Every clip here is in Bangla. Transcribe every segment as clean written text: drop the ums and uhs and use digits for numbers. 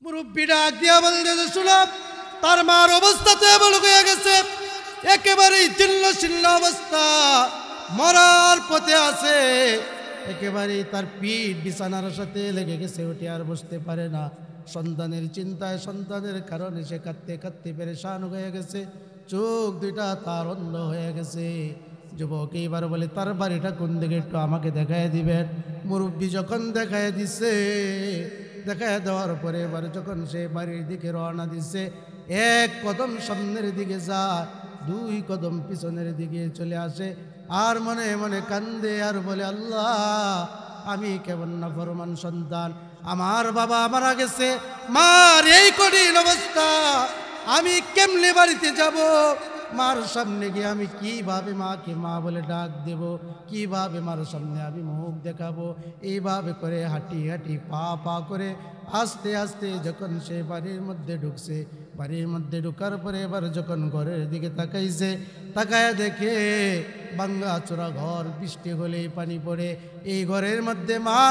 মুরব্বী ডাক দিয়া বলতেছে, শুনো, তার মার অবস্থা তো এমন হয়ে গেছে, একেবারেই জীর্ণ শীর্ণ অবস্থা, মরার পথে আছে, একেবারেই তার পিঠ বিছানার সাথে লেগে গেছে, উঠে আর বসতে পারে না। সন্তানের চিন্তায়, সন্তানের কারণে সে কাঁদতে কাঁদতে পেরেশান হয়ে গেছে, চোখ দুইটা তার অন্ধ হয়ে গেছে। যুবক এইবার বলে, তার বাড়িটা কোন দিকে একটু আমাকে দেখায় দিবেন। মুরব্বী যখন দেখায় দিছে, দেখায় দেওয়ার পরে এবার যখন সে বাড়ির দিকে রওনা দিছে, এক কদম সামনের দিকে যায়, দুই কদম পিছনের দিকে চলে আসে, আর মনে মনে কান্দে আর বলে, আল্লাহ, আমি কেমন নাফরমান সন্তান, আমার বাবা মারা গেছে, মার এই কঠিন অবস্থা, আমি কেমনে বাড়িতে যাব? মার সামনে গিয়ে আমি কিভাবে মাকে মা বলে ডাক দেব? কিভাবে মার সামনে আমি মুখ দেখাবো? এইভাবে করে হাঁটি হাঁটি পা পা করে আস্তে আস্তে যখন সে বাড়ির মধ্যে ঢুকছে, বাড়ির মধ্যে ঢুকার পরে এবার যখন ঘরের দিকে তাকাইছে, তাকায় দেখে ভাঙ্গা চোরা ঘর, বৃষ্টি হলেই পানি পড়ে। এই ঘরের মধ্যে মা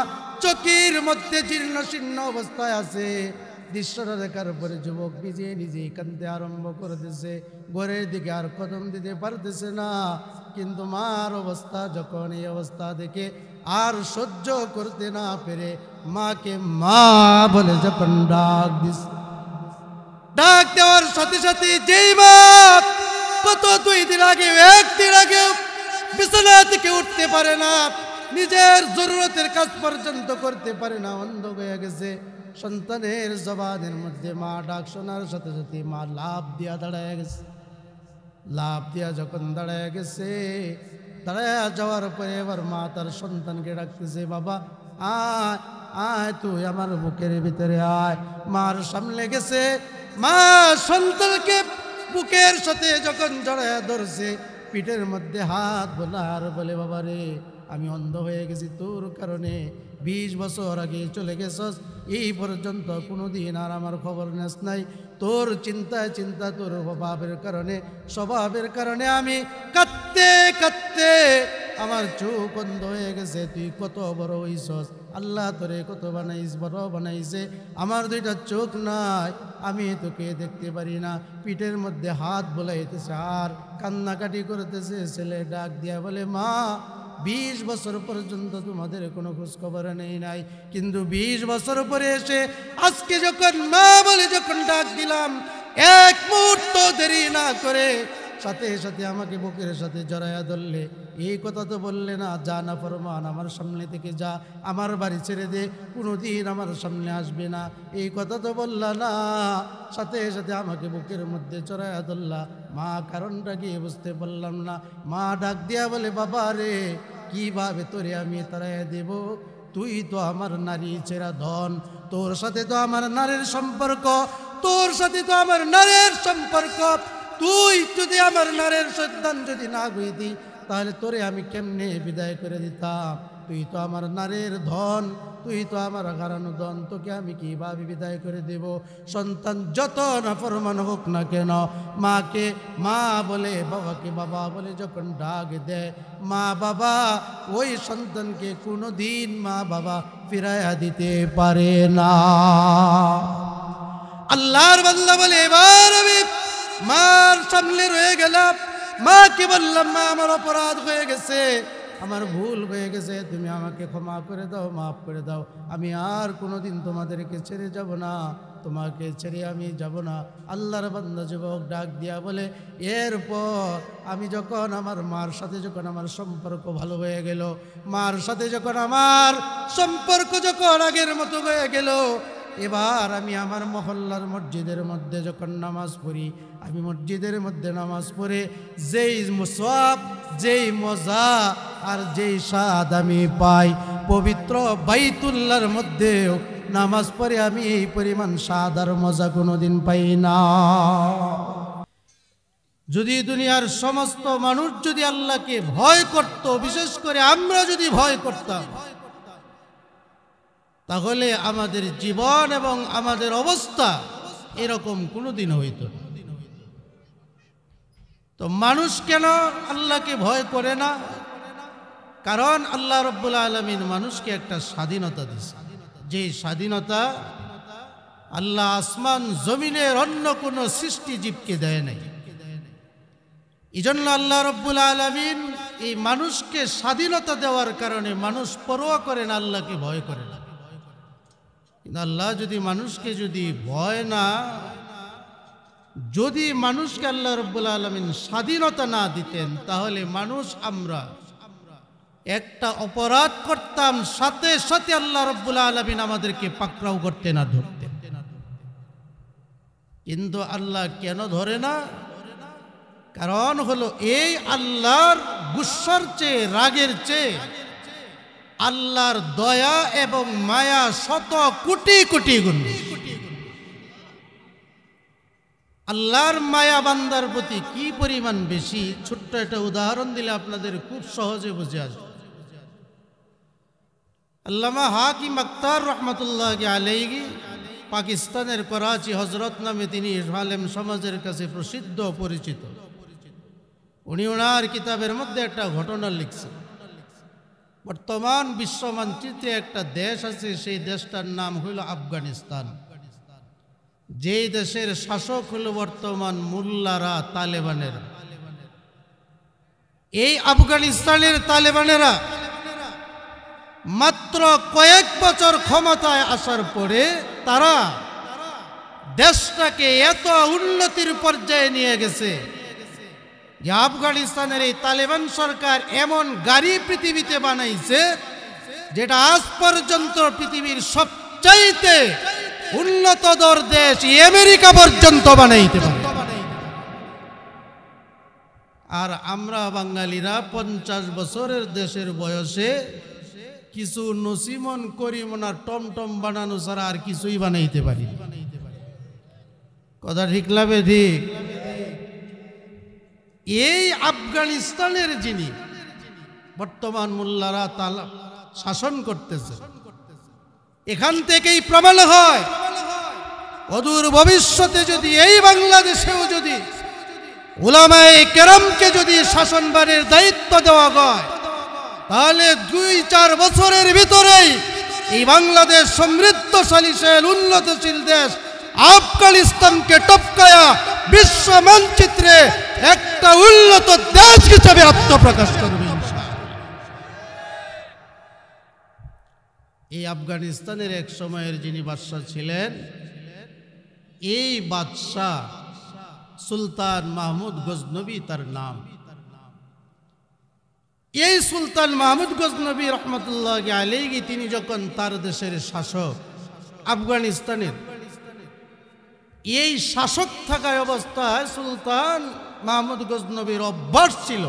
চকির মধ্যে জীর্ণ শীর্ণ অবস্থায় আছে। দৃশ্যটা দেখার পরে যুবক নিজেই কাঁদতে আরম্ভ করে দিয়েছে, ঘরের দিকে আর কদম দিতে পারতেছে না। কিন্তু মার অবস্থা যখন, এই অবস্থা দেখে আর সহ্য করতে না পেরে মাকে মা বলে যখন ডাক দিছে, ডাক দেওয়ার সাথে সাথে যেই মা কত 2 দিন আগে, 1 দিন আগে বিছানা থেকে উঠতে পারে না, নিজের জরুরতের কাজ পর্যন্ত করতে পারে না, অন্ধ হয়ে গেছে, সন্তানের জবানের মধ্যে মা ডাক শোনার সাথে সাথে মা লাভ দিয়া দাঁড়ায় গেছে। লাভ দিয়া যখন দাঁড়ায় গেছে, দাঁড়ায় যাওয়ার পরে এবার মা তার সন্তানকে ডাকতেছে, বাবা আয় আয়, তুই আমার বুকের ভিতরে আয়। মার সামনে গেছে, মা সন্তানকে বুকের সাথে যখন জড়ায় ধরছে, পিঠের মধ্যে হাত বোলার বলে, বাবা রে, আমি অন্ধ হয়ে গেছি তোর কারণে, 20 বছর আগে চলে গেছস, এই পর্যন্ত কোনোদিন আর আমার খবর নেস নাই, তোর চিন্তায় চিন্তা, তোর স্বভাবের কারণে আমি কাঁদতে কাঁদতে আমার চোখ অন্ধ হয়ে গেছে। তুই কত বড় হইছস, আল্লাহ তোরে কত বড় বানাইছে, আমার 2টা চোখ নাই, আমি তোকে দেখতে পারি না। পিঠের মধ্যে হাত বোলাইতেছে আর কান্নাকাটি করতেছে। ছেলে ডাক দিয়া বলে, মা 20 বছর পর্যন্ত তোমাদের কোনো খোঁজখবর নেই নাই, কিন্তু 20 বছর পরে এসে আজকে যখন মা বলে যখন ডাক দিলাম, এক মুহূর্ত দেরি না করে সাথে সাথে আমাকে বুকের সাথে জড়াইয়া ধরলে। এই কথা তো বললে না, যা না ফরমান, আমার সামনে থেকে যা, আমার বাড়ি ছেড়ে দে, কোনোদিন আমার সামনে আসবে না, এই কথা তো বললা না। সাথে সাথে আমাকে বুকের মধ্যে জড়াইয়া ধরলা, মা কারণটা কি বুঝতে পারলাম না। মা ডাক দিয়া বলে, বাবা রে, কিভাবে তোরে আমি তাড়াইয়া দেব? তুই তো আমার নারী ছেঁড়া ধন, তোর সাথে তো আমার নারীর সম্পর্ক, তোর সাথে তো আমার নারীর সম্পর্ক, তুই যদি আমার নারীর সন্তান যদি না হইতি, তাহলে তোরে আমি কেমনে বিদায় করে দিতাম? তুই তো আমার নারীর ধন, তুই তো আমার হারানো ধন, তোকে আমি কিভাবে বিদায় করে দেব? সন্তান যত নাফরমান হোক না কেন, মাকে মা বলে, বাবাকে বাবা বলে যখন ডাক দেয়, মা বাবা ওই সন্তানকে কোনো দিন মা বাবা ফিরাইয়া দিতে পারে না। আল্লাহর বান্দা বলে, এবার আমি মার সামনে রয়ে গেলাম, মাকে বললাম, মা আমার অপরাধ হয়ে গেছে, আমার ভুল হয়ে গেছে, তুমি আমাকে ক্ষমা করে দাও, মাফ করে দাও, আমি আর কোনোদিন তোমাদেরকে ছেড়ে যাব না, তোমাকে ছেড়ে আমি যাব না। আল্লাহর বান্দা যুবক ডাক দিয়া বলে, এরপর আমি যখন আমার মার সাথে যখন আমার সম্পর্ক ভালো হয়ে গেল, মার সাথে যখন আমার সম্পর্ক যখন আগের মতো হয়ে গেল, এবার আমি আমার মহল্লার মসজিদের মধ্যে যখন নামাজ পড়ি, আমি মসজিদের মধ্যে নামাজ পড়ে যেই সওয়াব, যেই মজা আর যেই স্বাদ আমি পাই, পবিত্র বাইতুল্লাহর মধ্যে নামাজ পড়ে আমি এই পরিমাণ স্বাদ আর মজা কোনোদিন পাই না। যদি দুনিয়ার সমস্ত মানুষ যদি আল্লাহকে ভয় করত, বিশেষ করে আমরা যদি ভয় করতাম, তাহলে আমাদের জীবন এবং আমাদের অবস্থা এরকম কোনোদিন হইত না। তো মানুষ কেন আল্লাহকে ভয় করে না? কারণ আল্লাহ রাব্বুল আলামিন মানুষকে একটা স্বাধীনতা দিয়েছে, যে স্বাধীনতা আল্লাহ আসমান জমিনের অন্য কোনো সৃষ্টি জীবকে দেয় নাই। এই জন্য আল্লাহ রব্বুল আলামিন এই মানুষকে স্বাধীনতা দেওয়ার কারণে মানুষ পরোয়া করে না, আল্লাহকে ভয় করে না। কিন্তু আল্লাহ যদি মানুষকে যদি ভয় না, যদি মানুষকে আল্লাহ রব্বুল আলামিন স্বাধীনতা না দিতেন, তাহলে মানুষ আমরা একটা অপরাধ করতাম, সাথে সাথে আল্লাহ রব্বুল আলামিন আমাদেরকে পাকড়াও করতেন না, ধরতেন। কিন্তু আল্লাহ কেন ধরে না? কারণ হলো এই আল্লাহর গুসার চেয়ে, রাগের চেয়ে আল্লাহর দয়া এবং মায়া শত কোটি কোটি গুণ। আল্লাহর মায়া বান্দার প্রতি কি পরিমাণ বেশি, ছোট্ট একটা উদাহরণ দিলে আপনাদের খুব সহজে বুঝে আসবে। আল্লামা হাকিম আখতার রহমতুল্লাহি আলাইহি পাকিস্তানের করাচি হজরত নামে তিনি আলেম সমাজের কাছে প্রসিদ্ধ পরিচিত। উনি ওনার কিতাবের মধ্যে একটা ঘটনা লিখছেন। বর্তমান বিশ্ব মানচিত্রে একটা দেশ আছে, সেই দেশটার নাম হইল আফগানিস্তান। যেই দেশের শাসক হলো বর্তমান মোল্লারা, তালেবানেরা। এই আফগানিস্তানের তালেবানেরা মাত্র কয়েক বছর ক্ষমতায় আসার পরে তারা দেশটাকে এত উন্নতির পর্যায়ে নিয়ে গেছে যে আফগানিস্তানের এই তালেবান সরকার এমন গাড়ি পৃথিবীতে বানাইছে যেটা আজ পর্যন্ত পৃথিবীর সবচাইতে উন্নততর দেশ আমেরিকা পর্যন্ত বানাইতে পারে। আর আমরা বাঙালিরা 50 বছরের দেশের বয়সে কিছু নসিমন করিমন আর টমটম বানানো ছাড়া আর কিছুই বানাইতে পারি। কথা ঠিক লাগবে? ঠিক। এই আফগানিস্তানের যিনি বর্তমান মোল্লারা শাসন করতেছে, এখান থেকেই প্রমাণ হয় অদূর ভবিষ্যতে যদি এই বাংলাদেশেও যদি উলামায়ে কেরামকে যদি শাসনভারের দায়িত্ব দেওয়া হয়, তাহলে 2-4 বছরের ভিতরেই এই বাংলাদেশ সমৃদ্ধশালী উন্নতশীল দেশ আফগানিস্তানকে টপকায়া বিশ্ব মানচিত্রে একটা উন্নত দেশ হিসেবে আত্মপ্রকাশ করবে। এই আফগানিস্তানের এক সময়ের যিনি বাদশাহ ছিলেন, এই বাদশাহ সুলতান মাহমুদ গজনবী তার নাম। এই সুলতান মাহমুদ গজনবী রহমতুল্লাহি আলাইহি তিনি যখন তার দেশের শাসক আফগানিস্তানের, এই শাসক থাকার অবস্থায় সুলতান মাহমুদ গজনবীর অভ্যাস ছিল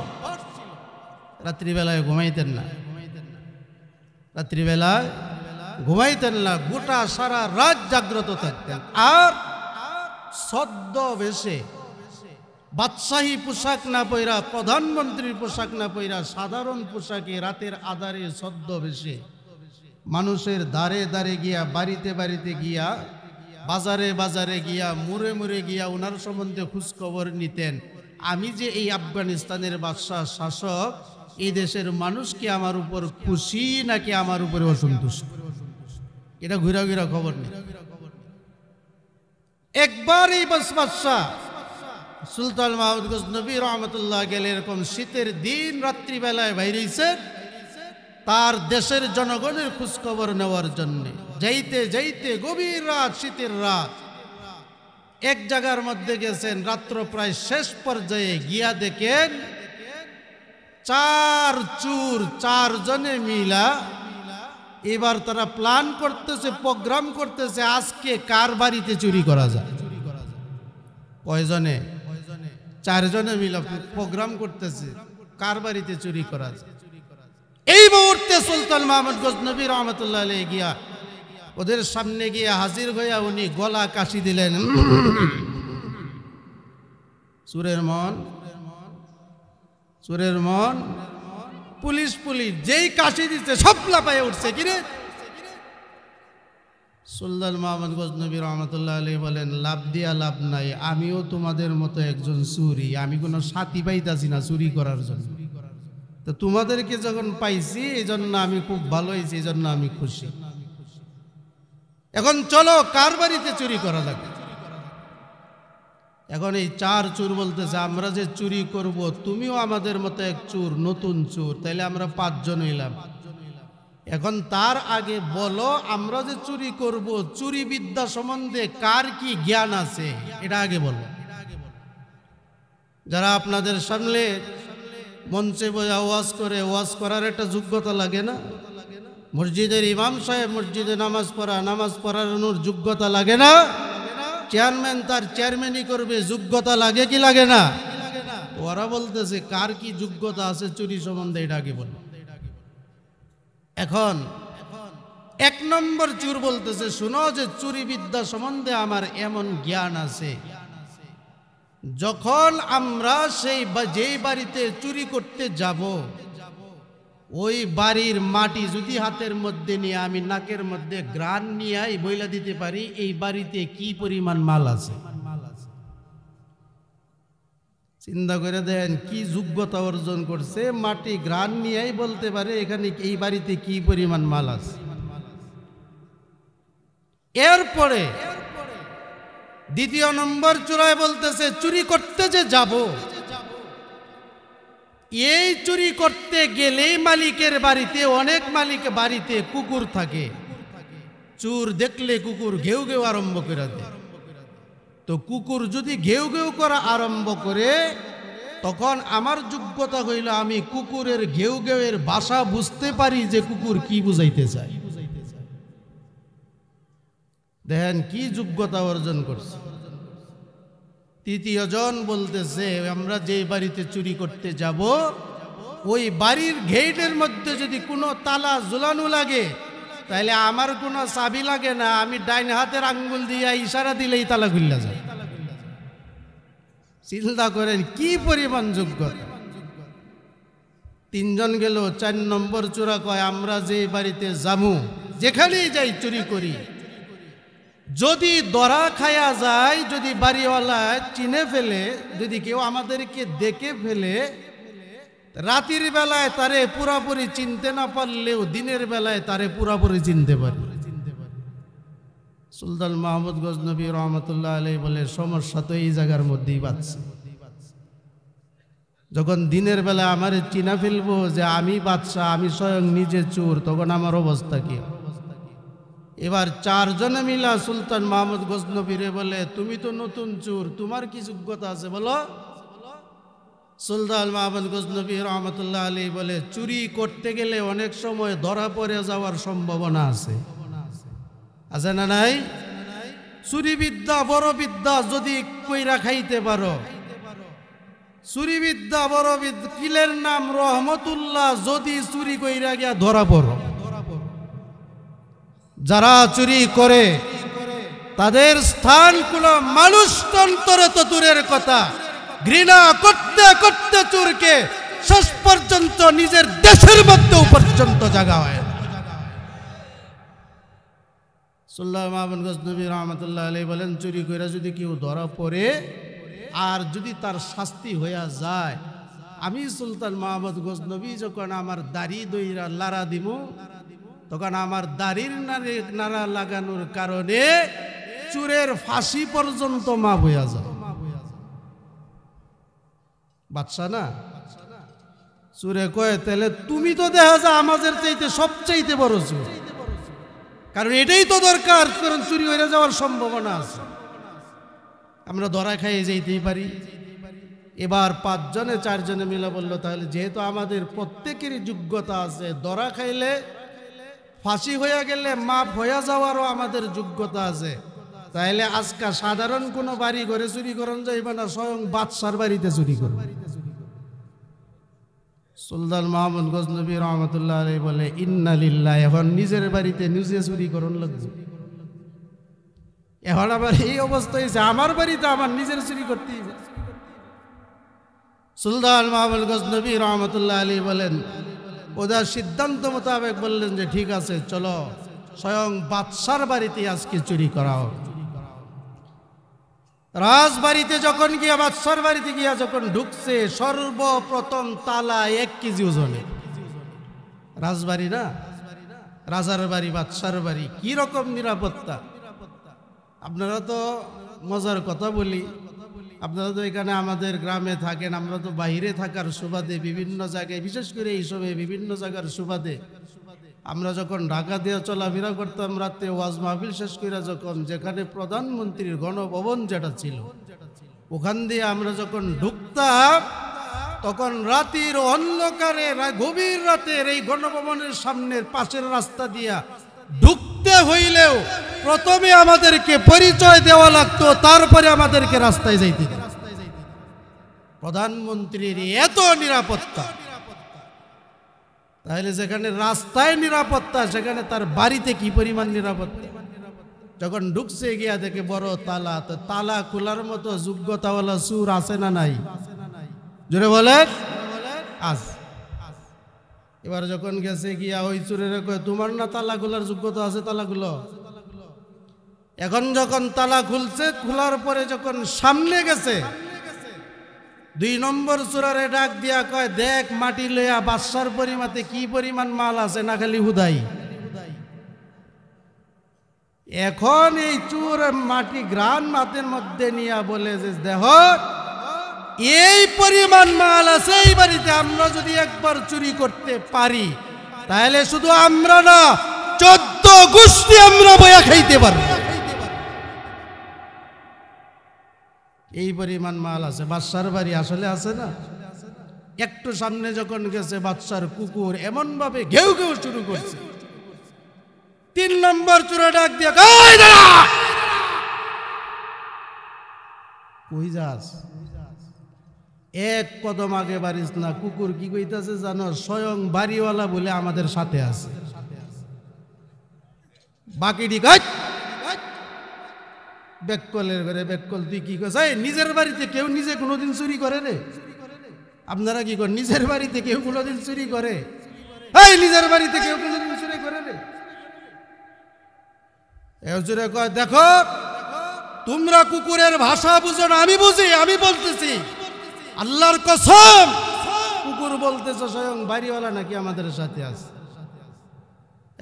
রাত্রিবেলায় ঘুমাইতেন না, রাত্রিবেলায় ঘুমাইতেন না, গোটা সারা রাত জাগ্রত থাকতেন। আর ছদ্মবেশে বাদশাহী পোশাক না পইরা, প্রধানমন্ত্রীর পোশাক না পইরা, সাধারণ পোশাকে রাতের আধারে ছদ্মবেশে মানুষের দ্বারে দ্বারে গিয়া, বাড়িতে বাড়িতে গিয়া, বাজারে বাজারে গিয়া, মুড়ে মুড়ে গিয়া ওনার সম্বন্ধে খোঁজখবর নিতেন। আমি যে এই আফগানিস্তানের বাদশাহ শাসক, এই দেশের মানুষ কি আমার উপর খুশি নাকি আমার উপরে অসন্তুষ্ট, এটা ঘুরা ঘুরা খবর নেই। একবার এই বাদশাহ সুলতান মাহমুদ গজনবী রহমতুল্লাহ গেলে এরকম শীতের দিন রাত্রিবেলায় বাইরেছে তার দেশের জনগণের খোঁজখবর নেওয়ার জন্য। যাইতে যাইতে গভীর রাত, শীতের রাত, এক জায়গার মধ্যে গেছেন। রাত্র প্রায় শেষ পর্যায়ে গিয়া দেখেন 4 চোর 4 জনে মিলা এবার তারা প্ল্যান করতেছে, প্রোগ্রাম করতেছে আজকে কার বাড়িতে চুরি করা যায়। কয়জনে? 4 জনে মিলা প্রোগ্রাম করতেছে কার বাড়িতে চুরি করা যায়। এই মুহূর্তে সুলতান মাহমুদ গজনবী রহমতুল্লাহ আলাইহি গিয়া ওদের সামনে গিয়ে হাজির হইয়া উনি গলা কাশি দিলেন। চোরের মন, চোরের মন, পুলিশ পুলিশ, যেই কাশি দিচ্ছে সব লাফাইয়া উঠছে। কিরে? সুলতান মাহমুদ গজনবী রহমতুল্লাহ আলাইহি বলেন, লাভ দিয়া লাভ নাই, আমিও তোমাদের মতো একজন চুরি, আমি কোনো সাথী পাইতাছি না চুরি করার জন্য। তো তোমাদেরকে যখন পাইছি এই জন্য আমি খুব ভালো হয়েছি, এই জন্য আমি খুশি। এখন চলো কার বাড়িতে চুরি করা লাগে। এখন এই চার চোর বলতেছে আমরা যে চুরি করব তুমিও আমাদের মতো এক চোর, নতুন চোর, তাইলে আমরা 5 জন হইলাম। এখন তার আগে বলো আমরা যে চুরি করব চুরি বিদ্যা সম্বন্ধে কার কি জ্ঞান আছে এটা আগে বলো। যারা আপনাদের সামনে মঞ্চে বসে ওয়াজ করে, ওয়াজ করার একটা যোগ্যতা লাগে না? মসজিদের ইমাম সাহেব মসজিদে নামাজ পড়ানোর যোগ্যতা লাগে না? চেয়ারম্যান তার চেয়ারম্যানই করবে, যোগ্যতা লাগে কি লাগে না? ওরা বলতেছে কার কি যোগ্যতা আছে চুরি সম্বন্ধে এটা আগে বলো। এখন 1 নম্বর চোর বলতেছে শুনো যে চুরি বিদ্যা সম্বন্ধে আমার এমন জ্ঞান আছে, যখন আমরা যেই বাড়িতে চুরি করতে যাব ওই বাড়ির মাটি যদি হাতের মধ্যে নিয়ে আমি নাকের মধ্যে ঘ্রাণ নিয়ে বইলা দিতে পারি এই বাড়িতে কি পরিমাণ মাল আছে। চিন্তা করে দেন কি যোগ্যতা অর্জন করছে, মাটি ঘ্রাণ নিয়েই বলতে পারে এখানে এই বাড়িতে কি পরিমাণ মাল আছে। এরপরে 2 নম্বর চোরাই বলতেছে চুরি করতে যে যাব এই চুরি করতে গেলেই মালিকের বাড়িতে, অনেক মালিক বাড়িতে কুকুর থাকে, চোর দেখলে কুকুর ঘেউ ঘেউ আরম্ভ করে দেয়। তো কুকুর যদি ঘেউ ঘেউ করা আরম্ভ করে তখন আমার যোগ্যতা হইল আমি কুকুরের ঘেউ ঘেউয়ের ভাষা বুঝতে পারি যে কুকুর কি বুঝাইতে চায়। দেখেন কি যোগ্যতা অর্জন করছে। 3য় জন বলতেছে আমরা যে বাড়িতে চুরি করতে যাব ওই বাড়ির গেটের মধ্যে যদি কোনো তালা ঝুলানো লাগে তাহলে আমার কোনো চাবি লাগে না, আমি ডাইন হাতের আঙ্গুল দিয়ে ইশারা দিলেই তালা খুলে যায়। চিন্তা করেন কি পরিমাণ যোগ্যতা। 3 জন গেল, 4 নম্বর চোরা কয় আমরা যে বাড়িতে যামু যেখানেই যাই চুরি করি যদি ধরা খায়া যায়, যদি বাড়িওয়ালা চিনে ফেলে, যদি কেউ আমাদেরকে দেখে ফেলে, রাতের বেলায় তারে পুরাপুরি চিনতে না পারলেও দিনের বেলায় তারে পুরাপুরি চিনতে পারে। সুলতান মাহমুদ গজনবী রহমতুল্লাহ আলাইহি বলে সমস্যা তো এই জায়গার মধ্যেই বাঁচছে। যখন দিনের বেলা আমার চিনা ফেলবো যে আমি বাদশা, আমি স্বয়ং নিজে চোর, তখন আমার অবস্থা কি? এবার 4 জনে মিলা সুলতান মাহমুদ গজনবীরে বলে তুমি তো নতুন চোর, তোমার কি যোগ্যতা আছে বলো। সুলতান মাহমুদ গজনবী রহমতুল্লাহ আলাইহি বলে চুরি করতে গেলে অনেক সময় ধরা পড়ে যাওয়ার সম্ভাবনা আছে, আছে না নাই? চুরি বিদ্যা বড় বিদ্যা যদি কইরা খাইতে পারো, চুরি বিদ্যা বড় বিদ্যা, কিলের নাম রহমতুল্লাহ, যদি চুরি কইরা গিয়া ধরা পড়ো। যারা চুরি করে তাদের স্থান কোন মানুষ অন্তরে তো দূরের কথা, ঘৃণা করতে করতে চোরকে শেষ পর্যন্ত নিজের দেশের মধ্যেও পর্যন্ত জায়গা হয়। সুলতান মাহমুদ গজনবী রহমতুল্লাহ আলাইহি বলেন চুরি করে যদি কেউ ধরা পড়ে আর যদি তার শাস্তি হইয়া যায়, আমি সুলতান মাহমুদ গজনবী যখন আমার দাড়ি দইরা লারা দিব তখন আমার দাড়ির নাড়া লাগানোর কারণে চোরের ফাঁসি পর্যন্ত মাপ হইয়া যায়। বাদশা না চোরে কয় তাহলে তুমি তো দেখা যায় আমাদের চাইতে সবচাইতে বড় চোর, কারণ এটাই তো দরকার, কারণ চুরি হয়ে যাওয়ার সম্ভাবনা আছে, আমরা ধরা খাইয়ে যাইতেই পারি। এবার 5 জনে 4 জনে মিলে বললো তাহলে যেহেতু আমাদের প্রত্যেকেরই যোগ্যতা আছে, ধরা খাইলে ফাঁসি হয়ে গেলে মাপ হয়ে যাওয়ারও আমাদের যোগ্যতা আছে, তাহলে আজকে সাধারণ কোনো বাড়ি ঘরে চুরি করন যাইবে না, স্বয়ং বাদশার বাড়িতে চুরি করব। সুলতান মাহমুদ গজনবী রহমতুল্লাহ আলাইহি বলে ইন্না লিল্লাহ, এখন নিজের বাড়িতে নিজে চুরি করন লাগবে। এখন আবার এই অবস্থা হয়েছে আমার বাড়িতে আমার নিজের চুরি করতেই হবে। সুলতান মাহমুদ গজনবী রহমতুল্লাহ আলাইহি বলেন ওদের সিদ্ধান্ত মোতাবেক বললেন যে ঠিক আছে চলো স্বয়ং বাদশার বাড়িতে আজকে চুরি করা হোক। রাজবাড়িতে যখন গিয়া বাদশার বাড়িতে গিয়া যখন ঢুকছে সর্বপ্রথম তালা 1 কেজি ওজনে, রাজবাড়ি না রাজার বাড়ি, বাদশার বাড়ি, কি রকম নিরাপত্তা! আপনারা তো মজার কথা বলি, আপনারা তো এখানে আমাদের গ্রামে থাকেন, আমরা তো বাইরে থাকার সুবাদে বিভিন্ন জায়গায়, বিশেষ করে এই সময় বিভিন্ন জায়গার সুবাদে আমরা যখন ঢাকা দিয়ে চলাফেরা করতাম, রাতে ওয়াজ মাহফিল শেষ করে যখন যেখানে প্রধানমন্ত্রীর গণভবন যেটা ছিল ওখান দিয়ে আমরা যখন ঢুকতাম, তখন রাতের অন্ধকারে গভীর রাতের এই গণভবনের সামনের পাশের রাস্তা দিয়া ঢুকতে হইলেও প্রথমে আমাদেরকে পরিচয় দেওয়া লাগতো, তারপরে আমাদেরকে রাস্তায় যাইতে দিত। প্রধানমন্ত্রীর এত নিরাপত্তা, তাহলে যেখানে রাস্তায় নিরাপত্তা সেখানে তার বাড়িতে কি পরিমাণ নিরাপত্তা! যখন ঢুকছে গিয়া দেখে বড় তালা, তো তালা খোলার মতো যোগ্যতাওয়ালা সুর আছে না নাই? জোরে বলেন, আছে। এবার যখন গেছে গিয়া ওই চুরের কয়, তোমার না তালা খোলার যোগ্যতা আছে, তালা খুলো। এখন যখন তালা খুলছে, খোলার পরে যখন সামনে গেছে, 2 নম্বর চোরারে ডাক দিয়া কয়, দেখ মাটি লইয়া বাদশার পরিমাতে কি পরিমাণ মাল আছে, না খালি হুদাই। এখন এই চোর মাটি গ্রান মাতের মধ্যে নিয়া বলে যে, দেখো এই পরিমাণ মাল আছে এই বাড়িতে, আমরা যদি একবার চুরি করতে পারি তাহলে শুধু আমরা না, 14 গোষ্ঠী আমরা বয়া খাইতে পারবো। এই পরিমাণ মাল আছে। বাদশার বাড়ি আসলে আছে না? একটু সামনে যখন গেছে, বাদশার কুকুর এমন ভাবে ঘেউ ঘেউ শুরু করছে। 3 নম্বর চোরা ডাক দিয়া, কই যাস? এক কদম আগে বাড়িস না। কুকুর কি কইতাছে জানো? স্বয়ং বাড়িওয়ালা বলে আমাদের সাথে আছে। বাকিটি বেককলের ঘরে বেককল, তুই কি কস? নিজের বাড়িতে কেউ নিজে কোনোদিন চুরি করে রে? আপনারা কি করেন? নিজের বাড়িতে কেউ কোনোদিন চুরি করে? নিজের বাড়িতে কেউ কোনোদিন চুরি করে রে? জোরে কয়, দেখো তোমরা কুকুরের ভাষা বুঝো না, আমি বুঝি, আমি বলতেছি আল্লাহর কসম, কুকুর বলতেছে স্বয়ং বাড়িওয়ালা নাকি আমাদের সাথে আছে।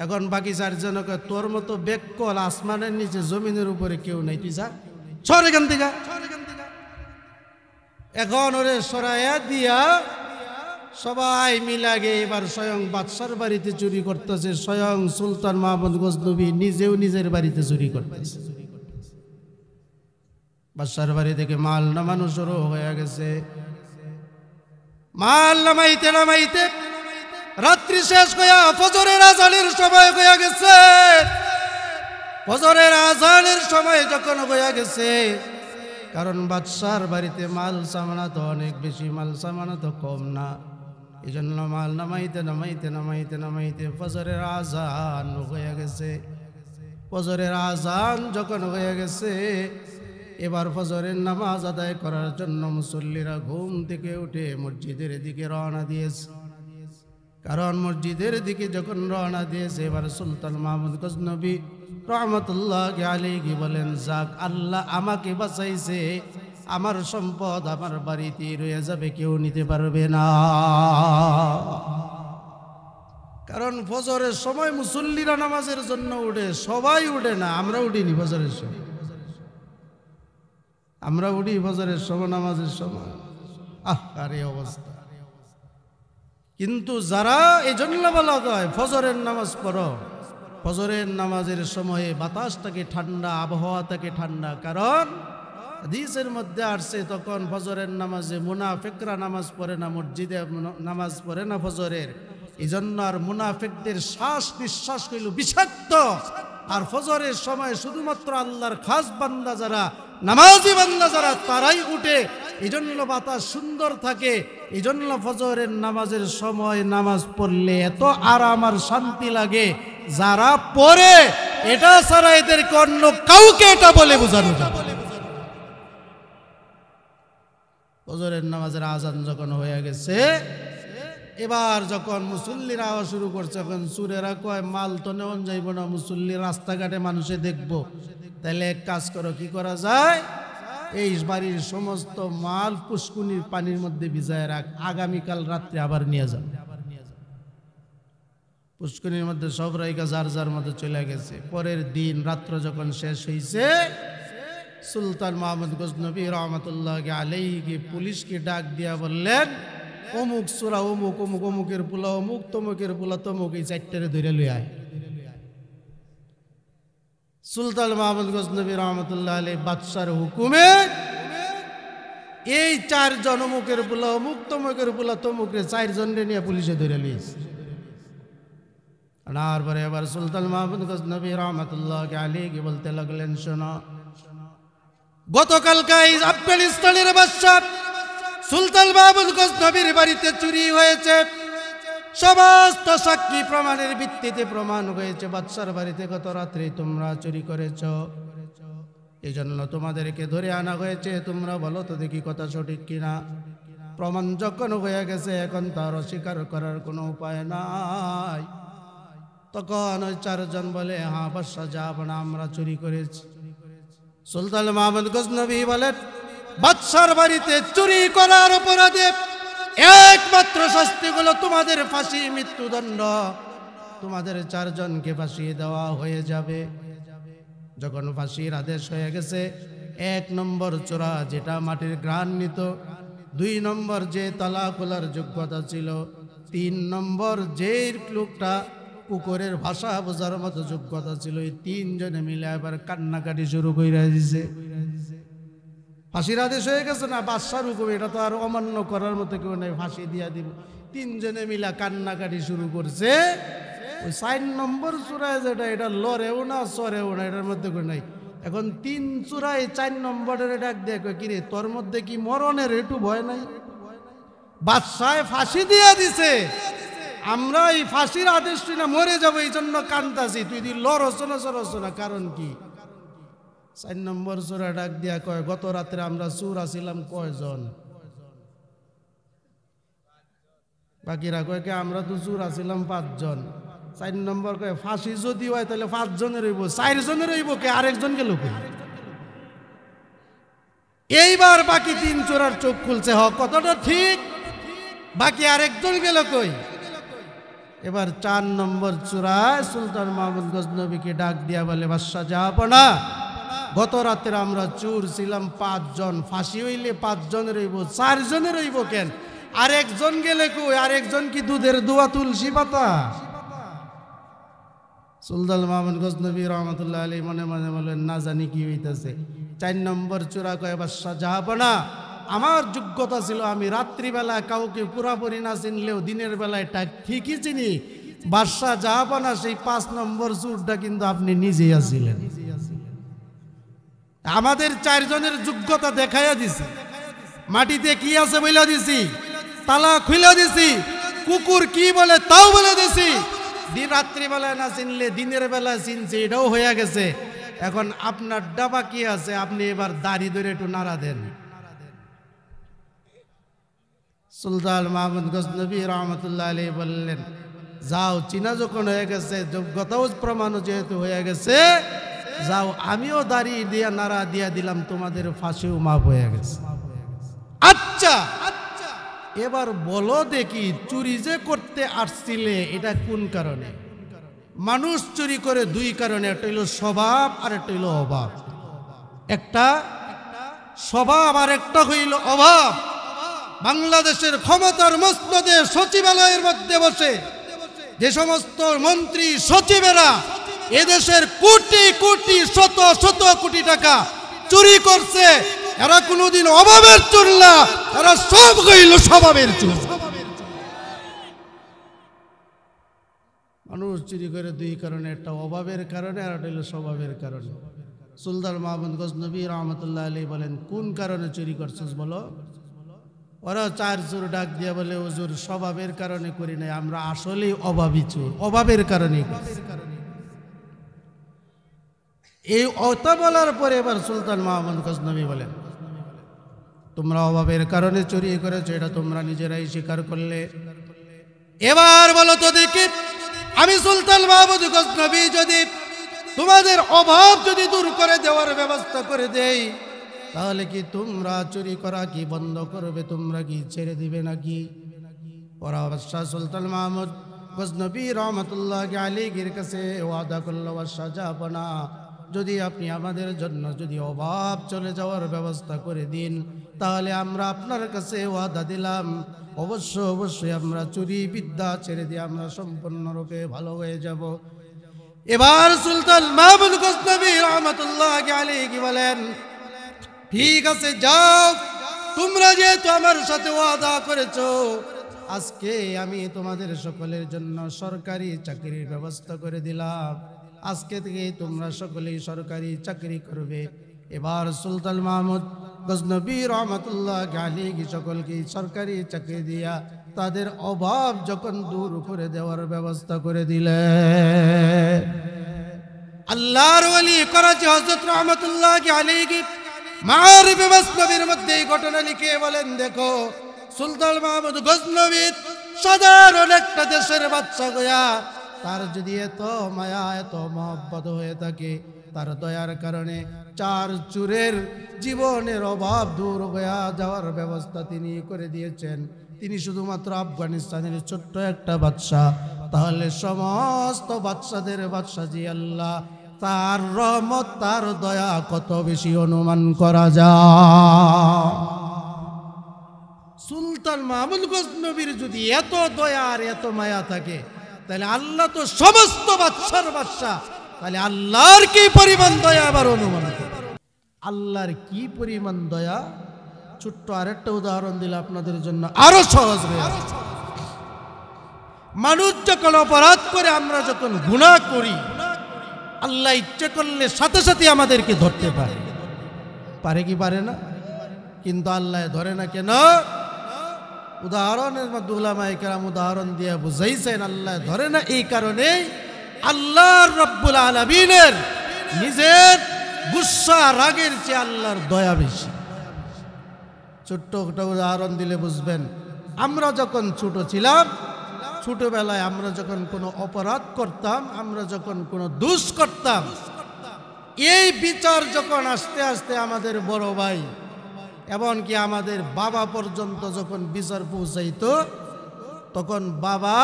এখন বাকি 4 জন কয়, তোর মতো বেককল আসমানের নিচে জমিনের উপরে কেউ নাই, তুই যা, সর এখান থেকে। এখন ওরে সরাইয়া দিয়া সবাই মিলাগে এবার স্বয়ং বাদশার বাড়িতে চুরি করতেছে। স্বয়ং সুলতান মাহমুদ গজনবী নিজেও নিজের বাড়িতে চুরি করতেছে। বাদশার বাড়ি থেকে মাল নামানো শুরু হয়ে গেছে। মাল নামাইতে নামাইতে রাত্রি শেষ হইয়া ফজরের আজানের সময় হয়ে গেছে। ফজরের আজানের সময় যখন হয়ে গেছে, কারণ বাদশার বাড়িতে মাল সামানা তো অনেক বেশি, মাল সামানা তো কম না, এই জন্য মাল নামাইতে নামাইতে নামাইতে নামাইতে ফজরের আজান হয়ে গেছে। ফজরের আজান যখন হয়ে গেছে, এবার ফজরের নামাজ আদায় করার জন্য মুসল্লিরা ঘুম থেকে উঠে মসজিদের দিকে রওনা দিয়েছে। কারণ মসজিদের দিকে যখন রওনা দিয়েছে, এবার সুলতান মাহমুদ গজনবী রহমতুল্লাহি আলাইহি বলেন, যাক আল্লাহ আমাকে বাঁচাইছে, আমার সম্পদ আমার বাড়িতে রয়ে যাবে, কেউ নিতে পারবে না। কারণ ফজরের সময় মুসল্লিরা নামাজের জন্য উঠে, সবাই উঠে না, আমরা উঠিনি ফজরের সময়, আমরা উঠি ফজরের সময়, নামাজের সময়। আরে অবস্থা! কিন্তু যারা, এই জন্য বলা হয় ফজরের নামাজ পড়ো, ফজরের নামাজের সময়ে বাতাসটাকে ঠান্ডা, আবহাওয়াটাকে ঠান্ডা। কারণ হাদিসের মধ্যে আসছে, তখন ফজরের নামাজে মুনাফিকরা নামাজ পড়ে না, মসজিদে নামাজ পড়ে না ফজরের, এই জন্য আর মুনাফিকদের শ্বাস নিঃশ্বাস হইল বিষাক্ত। আর ফজরের সময় শুধুমাত্র আল্লাহর খাস বান্দা যারা, নামাজি বান্দা যারা, তারাই উঠে, এই জন্য বাতাস সুন্দর থাকে। এই জন্য ফজরের নামাজের সময় নামাজ পড়লে এত আরাম আর শান্তি লাগে, যারা পড়ে এটা ছাড়া এদেরকে অন্য কাউকে এটা বলে বোঝানো যায়। ফজরের নামাজের আজান যখন হয়ে গেছে, এবার যখন মুসল্লিরা আওয়াজ শুরু করছে, এখন চুরেরা কয়, মাল তো নেওয়া যাইব না, মুসল্লি রাস্তাঘাটে মানুষে দেখবো, তাহলে এক কাজ করো, কি করা যায়, এই বাড়ির সমস্ত মাল পুষ্কুনির পানির মধ্যে ভিজায় রাখ, আগামীকাল রাত্রে আবার নিয়ে যাও। পুষ্করিণীর মধ্যে সব রাইকা যার যার মতো চলে গেছে। পরের দিন রাত্র যখন শেষ হয়েছে, সুলতান মাহমুদ গজনবী রহমতুল্লাহ আলাইহি পুলিশকে ডাক দিয়া বললেন, অমুক সুরা অমুক, অমুক অমুকের পোলা অমুক, তমুকের পোলা তমুক, এই চারটারে ধরে লই আয়। সুলতান মাহমুদ গজনবী রহমতুল্লাহ আলাইহি বাদশার হুকুমে এই 4 জন অমুকের পোলা অমুক, তমুকের পোলা তমুকের 4 জনরে নিয়ে পুলিশে ধরে লিয়েছে। আনার পরে এবার সুলতান মাহমুদ গজনবী রহমতুল্লাহ আলাইহি বলতে লাগলেন, শোনো, গতকালকে আফগানিস্তানের বাদশা সুলতান মাহমুদ গজনবীর বাড়িতে চুরি হয়েছে। সমস্ত সাক্ষী প্রমাণের ভিত্তিতে প্রমাণ হয়েছে বাদশার বাড়িতে গত রাত্রে তোমরা চুরি করেছ। এই জন্য তোমাদেরকে ধরে আনা হয়েছে। তোমরা বলো তো দেখি কথা সঠিক কিনা। প্রমাণ যখন হয়ে গেছে, এখন তার অস্বীকার করার কোনো উপায় নাই। তখন ওই 4 জন বলে, হ্যাঁ বাদশা যাব না, আমরা চুরি করেছি। সুলতান মাহমুদ গজনবী বলেন, বাদশার বাড়িতে চুরি করার অপরাধে একমাত্র শাস্তি হলো তোমাদের ফাঁসি, মৃত্যুদণ্ড। তোমাদের 4 জনকে ফাঁসিয়ে দেওয়া হয়ে যাবে। যখন ফাঁসির আদেশ হয়ে গেছে, 1 নম্বর চোরা যেটা মাটির ঘ্রাণ নিত, 2 নম্বর যে তালা খোলার যোগ্যতা ছিল, 3 নম্বর যে লোকটা কুকুরের ভাষা বোঝার মতো যোগ্যতা ছিল, এই 3 জনে মিলে এবার কান্নাকাটি শুরু করে দিয়েছে। ফাঁসির আদেশ হয়ে গেছে না, বাদশার হুকুম, এটা তো আর অমান্য করার মতো কেউ নেই, ফাঁসি দিয়া দিব। 3 জনে মিলে কান্নাকাটি শুরু করছে। ওই 4 নম্বর চূড়ায় যেটা, এটা লড়েও না সরেও না, এটার মধ্যে কেউ নাই। এখন 3 চূড়ায় 4 নম্বরের ডাক দিয়ে কয়, কিরে তোর মধ্যে কি মরণের একটু ভয় নাই? বাদশায় ফাঁসি দিয়া দিছে, আমরা এই ফাঁসির আদেশ না মরে যাবো, এই জন্য কান্দাছি, তুই দি লড়ছনা সরছনা, কারণ কি? 4 নম্বর চোরা ডাক দিয়া কয়, গত রাত্রে আমরা চোর আছিলাম কয়জন? বাকিরা কয় কি আমরা তো চোর আছিলাম 5 জন। 4 নম্বর কয়, ফাঁসি যদি হয় তাহলে 5 জনের হইব, 4 জনের হইব কে, আরেকজন গেল কই? এইবার বাকি 3 চোরার চোখ খুলছে, হ কতটা ঠিক, বাকি আরেকজন গেল কই? এবার 4 নম্বর চূড়ায় সুলতান মাহমুদ গজনবীকে ডাক দিয়া বলে, বাদশা যাব না, গত রাতে আমরা চোর ছিলাম 5 জন, ফাঁসি হইলে 5 জনের হইব, 4 জনের হইব কেন? আরেকজন গেলে কই? আরেকজন কি দুধের দোয়া তুলসী পাতা? সুলতান মাহমুদ গজনবী রহমতুল্লাহ আলাইহি মনে মনে বলেন, না জানি কি হইতেছে। 4 নম্বর চূড়া কয়, বাদশা যাব না, আমার যোগ্যতা ছিল আমি রাত্রিবেলা কাউকে পুরাপুরি না চিনলেও দিনের বেলায় ঠিকই চিনি। বাদশা যাব না, সেই 5 নম্বর চোরটা কিন্তু আপনি নিজেই আছিলেন। আমাদের 4 জনের যোগ্যতা দেখাইয়া দিছি, মাটিতে কি আছে বলে দিছি, তালা খুলে দিছি, কুকুর কি বলে তাও বলে দিছি। দিন রাত্রিবেলায় না চিনলে দিনের বেলা চিনছে, এটাও হয়ে গেছে। এখন আপনার ডাবা কি আছে, আপনি এবার দাড়ি ধরে একটু নাড়া দেন। সুলতান মাহমুদ গজনবী রহমতুল্লাহ আলাইহি বললেন, যাও, চিনা যখন হয়ে গেছে, যোগ্যতাও প্রমাণ যেহেতু হয়ে গেছে, যাও, আমিও দাড়ি দিয়া নাড়া দিয়া দিলাম, তোমাদের ফাঁসিও মাপ হয়ে গেছে। আচ্ছা, এবার বলো দেখি, চুরি যে করতে আসছিলে এটা কোন কারণে? মানুষ চুরি করে 2 কারণে, একটা হইল স্বভাব আর একটা হইল অভাব। একটা স্বভাব আর একটা হইল অভাব। বাংলাদেশের ক্ষমতার মসনদে সচিবালয়ের মধ্যে বসে যে সমস্ত মন্ত্রী সচিবেরা এদেশের কোটি কোটি শত শত কোটি টাকা চুরি করছে, এরা কোনোদিন অভাবের চোর না, এরা সব হইল স্বভাবের চোর। মানুষ চুরি করে 2 কারণে, একটা অভাবের কারণে আর একটা হইল স্বভাবের কারণে। সুলতান মাহমুদ গজনবী রহমতুল্লাহ আলাইহি বলেন, কোন কারণে চুরি করছিস বলো? ওরা 4 চোর ডাক দিয়ে বলে, হুজুর স্বভাবের কারণে করি নাই, আমরা আসলেই অভাবী চোর, অভাবের কারণে। এই কথা বলার পরে এবার সুলতান মাহমুদ গজনবী বলেন, তোমরা অভাবের কারণে চুরি করেছো, এটা তোমরা নিজেরাই স্বীকার করলে। এবার বলো তো দেখি, আমি সুলতান মাহমুদ গজনবী যদি তোমাদের অভাব যদি দূর করে দেওয়ার ব্যবস্থা করে দেই, তাহলে কি তোমরা চুরি করা কি বন্ধ করবে? তোমরা কি ছেড়ে দিবে নাকি? ওরা বাদশাহ সুলতান মাহমুদ গজনবী রহমতুল্লাহ আলীর কাছে ওয়াদা করলো সাজাবনা, যদি আপনি আমাদের জন্য যদি অভাব চলে যাওয়ার ব্যবস্থা করে দিন, তাহলে আমরা আপনার কাছে ওয়াদা দিলাম অবশ্যই আমরা চুরি বিদ্যা ছেড়ে দিয়ে আমরা সম্পূর্ণরূপে ভালো হয়ে যাব। এবার সুলতান মাহমুদ গজনবী রহমতুল্লাহ আলাইহি বলেন, ঠিক আছে যাও, তোমরা যেহেতু আমার সাথে ওয়াদা করেছো, আজকে আমি তোমাদের সকলের জন্য সরকারি চাকরির ব্যবস্থা করে দিলাম, আজকে থেকে তোমরা সকলেই সরকারি চাকরি করবে। এবার সুলতান মাহমুদ গজনবী রহমতুল্লাহ আলাইহি সকলকে সরকারি চাকরি দিয়া তাদের অভাব যখন দূর করে দেওয়ার ব্যবস্থা করে দিলেন। আল্লাহর ওলি করাচি হযরত রহমতুল্লাহ আলাইহি মাআরিফে মাসনবীর মধ্যে এই ঘটনা লিখে বলেন, দেখো সুলতান মাহমুদ গজনবী সাধারণ একটা দেশের বাদশা গোয়া, তার যদি এত মায়া এত মহব্বত হয়ে থাকে, তার দয়ার কারণে চার চুরের জীবনের অভাব দূর হয়ে যাওয়ার ব্যবস্থা তিনি করে দিয়েছেন। তিনি শুধুমাত্র আফগানিস্তানের ছোট্ট একটা বাদশা, তাহলে সমস্ত বাদশাদের বাদশা জি আল্লাহ, তার রহমত তার দয়া কত বেশি অনুমান করা যায়। সুলতান মাহমুদ গজনবীর যদি এত দয়া আর এত মায়া থাকে, তাহলে আল্লাহ তো সমস্ত বাদশার বাদশা, তাহলে আল্লাহর কি পরিমাণ দয়া আবার অনুমান করে। আল্লাহর কি পরিমাণ দয়া, ছোট্ট আরেকটা উদাহরণ দিলে আপনাদের জন্য আরো সহজ হয়ে যাবে। মানুষ যখন অপরাধ করে, আমরা যখন গুনাহ করি, আল্লাহ ইচ্ছে করলে সাথে সাথে আমাদেরকে ধরতে পারে, পারে কি পারে না? কিন্তু আল্লাহ ধরে না কেন? উদাহরণের মধ্যে উলামায়ে কেরাম উদাহরণ দিয়ে বুঝাইছেন, আল্লাহ ধরে না এই কারণে আল্লাহ রব্বুল আলামিনের নিজের গুসা রাগের চেয়ে আল্লাহর দয়া বেশি। ছোট্ট একটা উদাহরণ দিলে বুঝবেন। আমরা যখন ছোট ছিলাম, ছোটবেলায় আমরা যখন কোনো অপরাধ করতাম, আমরা যখন কোনো দোষ করতাম, এই বিচার যখন আস্তে আস্তে আমাদের বড় ভাই এমনকি আমাদের বাবা পর্যন্ত যখন বিচার পৌঁছাইতো, তখন বাবা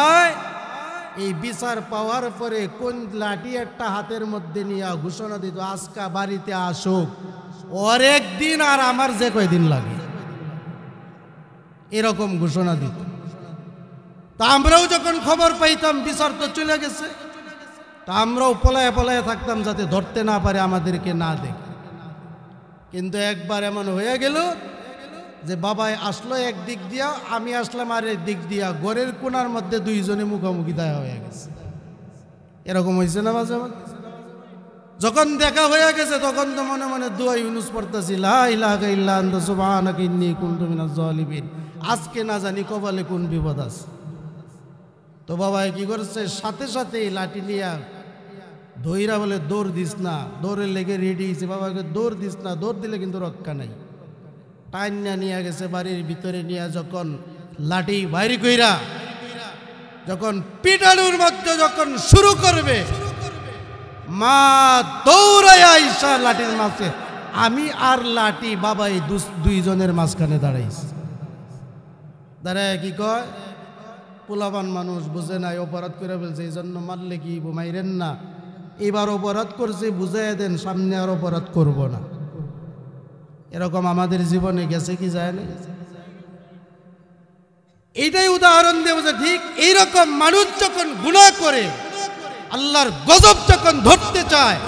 এই বিচার পাওয়ার পরে কোন লাঠি একটা হাতের মধ্যে নিয়ে ঘোষণা দিত, আজকা বাড়িতে আসুক, ওর একদিন আর আমার যে কয়দিন লাগে, এরকম ঘোষণা দিত। তা আমরাও যখন খবর পাইতাম বিচার তো চলে গেছে, তা আমরাও পলায় পলায় থাকতাম যাতে ধরতে না পারে, আমাদেরকে না দেখে। কিন্তু একবার এমন হয়ে গেল যে বাবাই আসলো এক দিক দিয়া, আমি আসলাম আর এক দিক দিয়া, ঘরের কোণার মধ্যে দুইজনে মুখোমুখি দেয়া হয়ে গেছে। এরকম হয়েছে না মাঝে মাঝে? যখন দেখা হয়ে গেছে তখন তো মনে মনে দোয়া ইউনুস পড়তেছি, লা ইলাহা ইল্লা আনতা সুবহানাকা ইন্নী কুনতু মিনাজ জালিমিন। আজকে না জানি কপালে কোন বিপদ আছে। তো বাবাই কি করছে, সাথে সাথে লাঠি নিয়ে ধইরা বলে দৌড় দিস না, দৌড়ের লেগে রেডি হয়েছে। বাবাকে দৌড় দিস না, দৌড় দিলে কিন্তু রক্ষা নাই। টাইনা নিয়ে গেছে বাড়ির ভিতরে নিয়ে, যখন লাঠি বাইরে কইরা যখন পিটানোর মধ্যে যখন শুরু করবে, মা দৌড়াইয়া আইসা লাঠির মাঝে, আমি আর লাঠি বাবাই দুইজনের মাঝখানে দাঁড়াইছে। দাঁড়ায় কি কয়, পোলাবান মানুষ বুঝে নাই, অপরাধ করে ফেলছে, এই জন্য মারলে কি মাইরেন না, এবার অপরাধ করছে বুঝাই দেন, সামনে আর অপরাধ করব না। এরকম আমাদের জীবনে গেছে কি যায় না? এইটাই উদাহরণ দেব যে ঠিক এইরকম মানুষ যখন গুনাহ করে, আল্লাহর গজব যখন ধরতে চায়,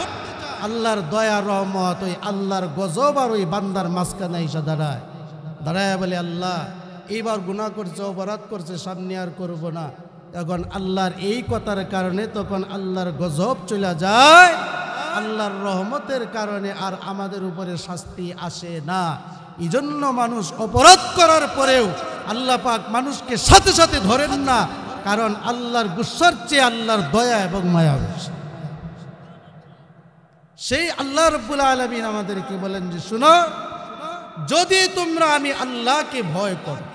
আল্লাহর দয়া রহমত ওই আল্লাহর গজব আর ওই বান্দার মাঝখানে এসে দাঁড়ায়। দাঁড়ায় বলে, আল্লাহ এইবার গুনাহ করছে, অপরাধ করছে, সামনে আর করব না। তখন আল্লাহর এই কথার কারণে তখন আল্লাহর গজব চলে যায়, আল্লাহর রহমতের কারণে আর আমাদের উপরে শাস্তি আসে না। এই জন্য মানুষ অপরাধ করার পরেও আল্লাহ পাক মানুষকে সাথে সাথে ধরেন না, কারণ আল্লাহর গুসার চেয়ে আল্লাহর দয়া এবং মায়া বেশি। সেই আল্লাহ রাব্বুল আলামিন আমাদেরকে বলেন যে, শুনো, যদি তোমরা আমি আল্লাহকে ভয় করো,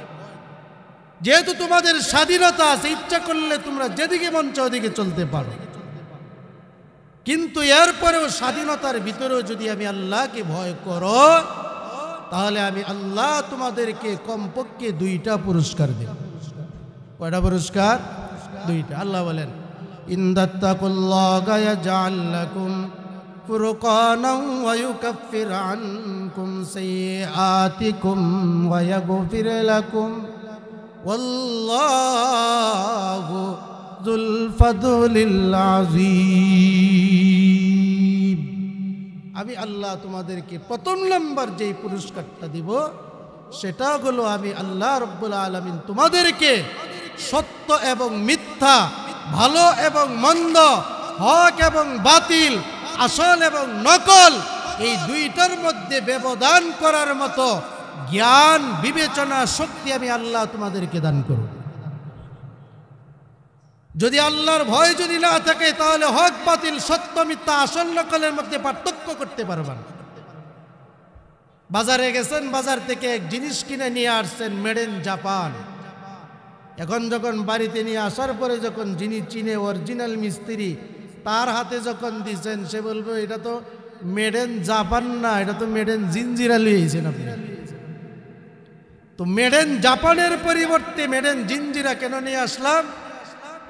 যেহেতু তোমাদের স্বাধীনতা আছে, ইচ্ছা করলে তোমরা যেদিকে মন চাও ওদিকে চলতে পারো, কিন্তু এরপরেও স্বাধীনতার ভিতরেও যদি আমি আল্লাহকে ভয় করো, তাহলে আমি আল্লাহ তোমাদেরকে কমপক্ষে 2টা পুরস্কার দেব। কয়টা পুরস্কার? দুইটা। আল্লাহ বলেন ইন্দাত্তাকুল্লাহা ইয়াজআল লাকুম ফুরকানাও ওয়া ইউকাফির আনকুম সাইয়্যাতিকুম ওয়া ইয়াগফির লাকুম ওয়াল্লাহু যুল ফাদলিল আযীম। আমি আল্লাহ তোমাদেরকে প্রথম নাম্বার যেই পুরস্কারটা দিব সেটা হলো আমি আল্লাহ রাব্বুল আলামিন তোমাদেরকে সত্য এবং মিথ্যা, ভালো এবং মন্দ, হক এবং বাতিল, আসল এবং নকল, এই দুইটার মধ্যে ব্যবধান করার মতো জ্ঞান, বিবেচনা, শক্তি আমি আল্লাহ তোমাদেরকে দান করব। যদি আল্লাহর ভয় যদি না থাকে তাহলে হক বাতিল, সত্য মিথ্যা, আসল নকলের মধ্যে পার্থক্য করতে পারবেন। বাজারে গেছেন, বাজার থেকে এক জিনিস কিনে নিয়ে আসছেন মেড ইন জাপান। এখন যখন বাড়িতে নিয়ে আসার পরে যখন যিনি চিনে অরিজিনাল মিস্ত্রি তার হাতে যখন দিচ্ছেন, সে বলবে এটা তো মেড ইন জাপান না, এটা তো মেড ইন জিঞ্জিরা লিয়েছেন আপনি। তো মেড ইন জাপানের পরিবর্তে মেড ইন জিঞ্জিরা কেন নিয়ে আসলাম?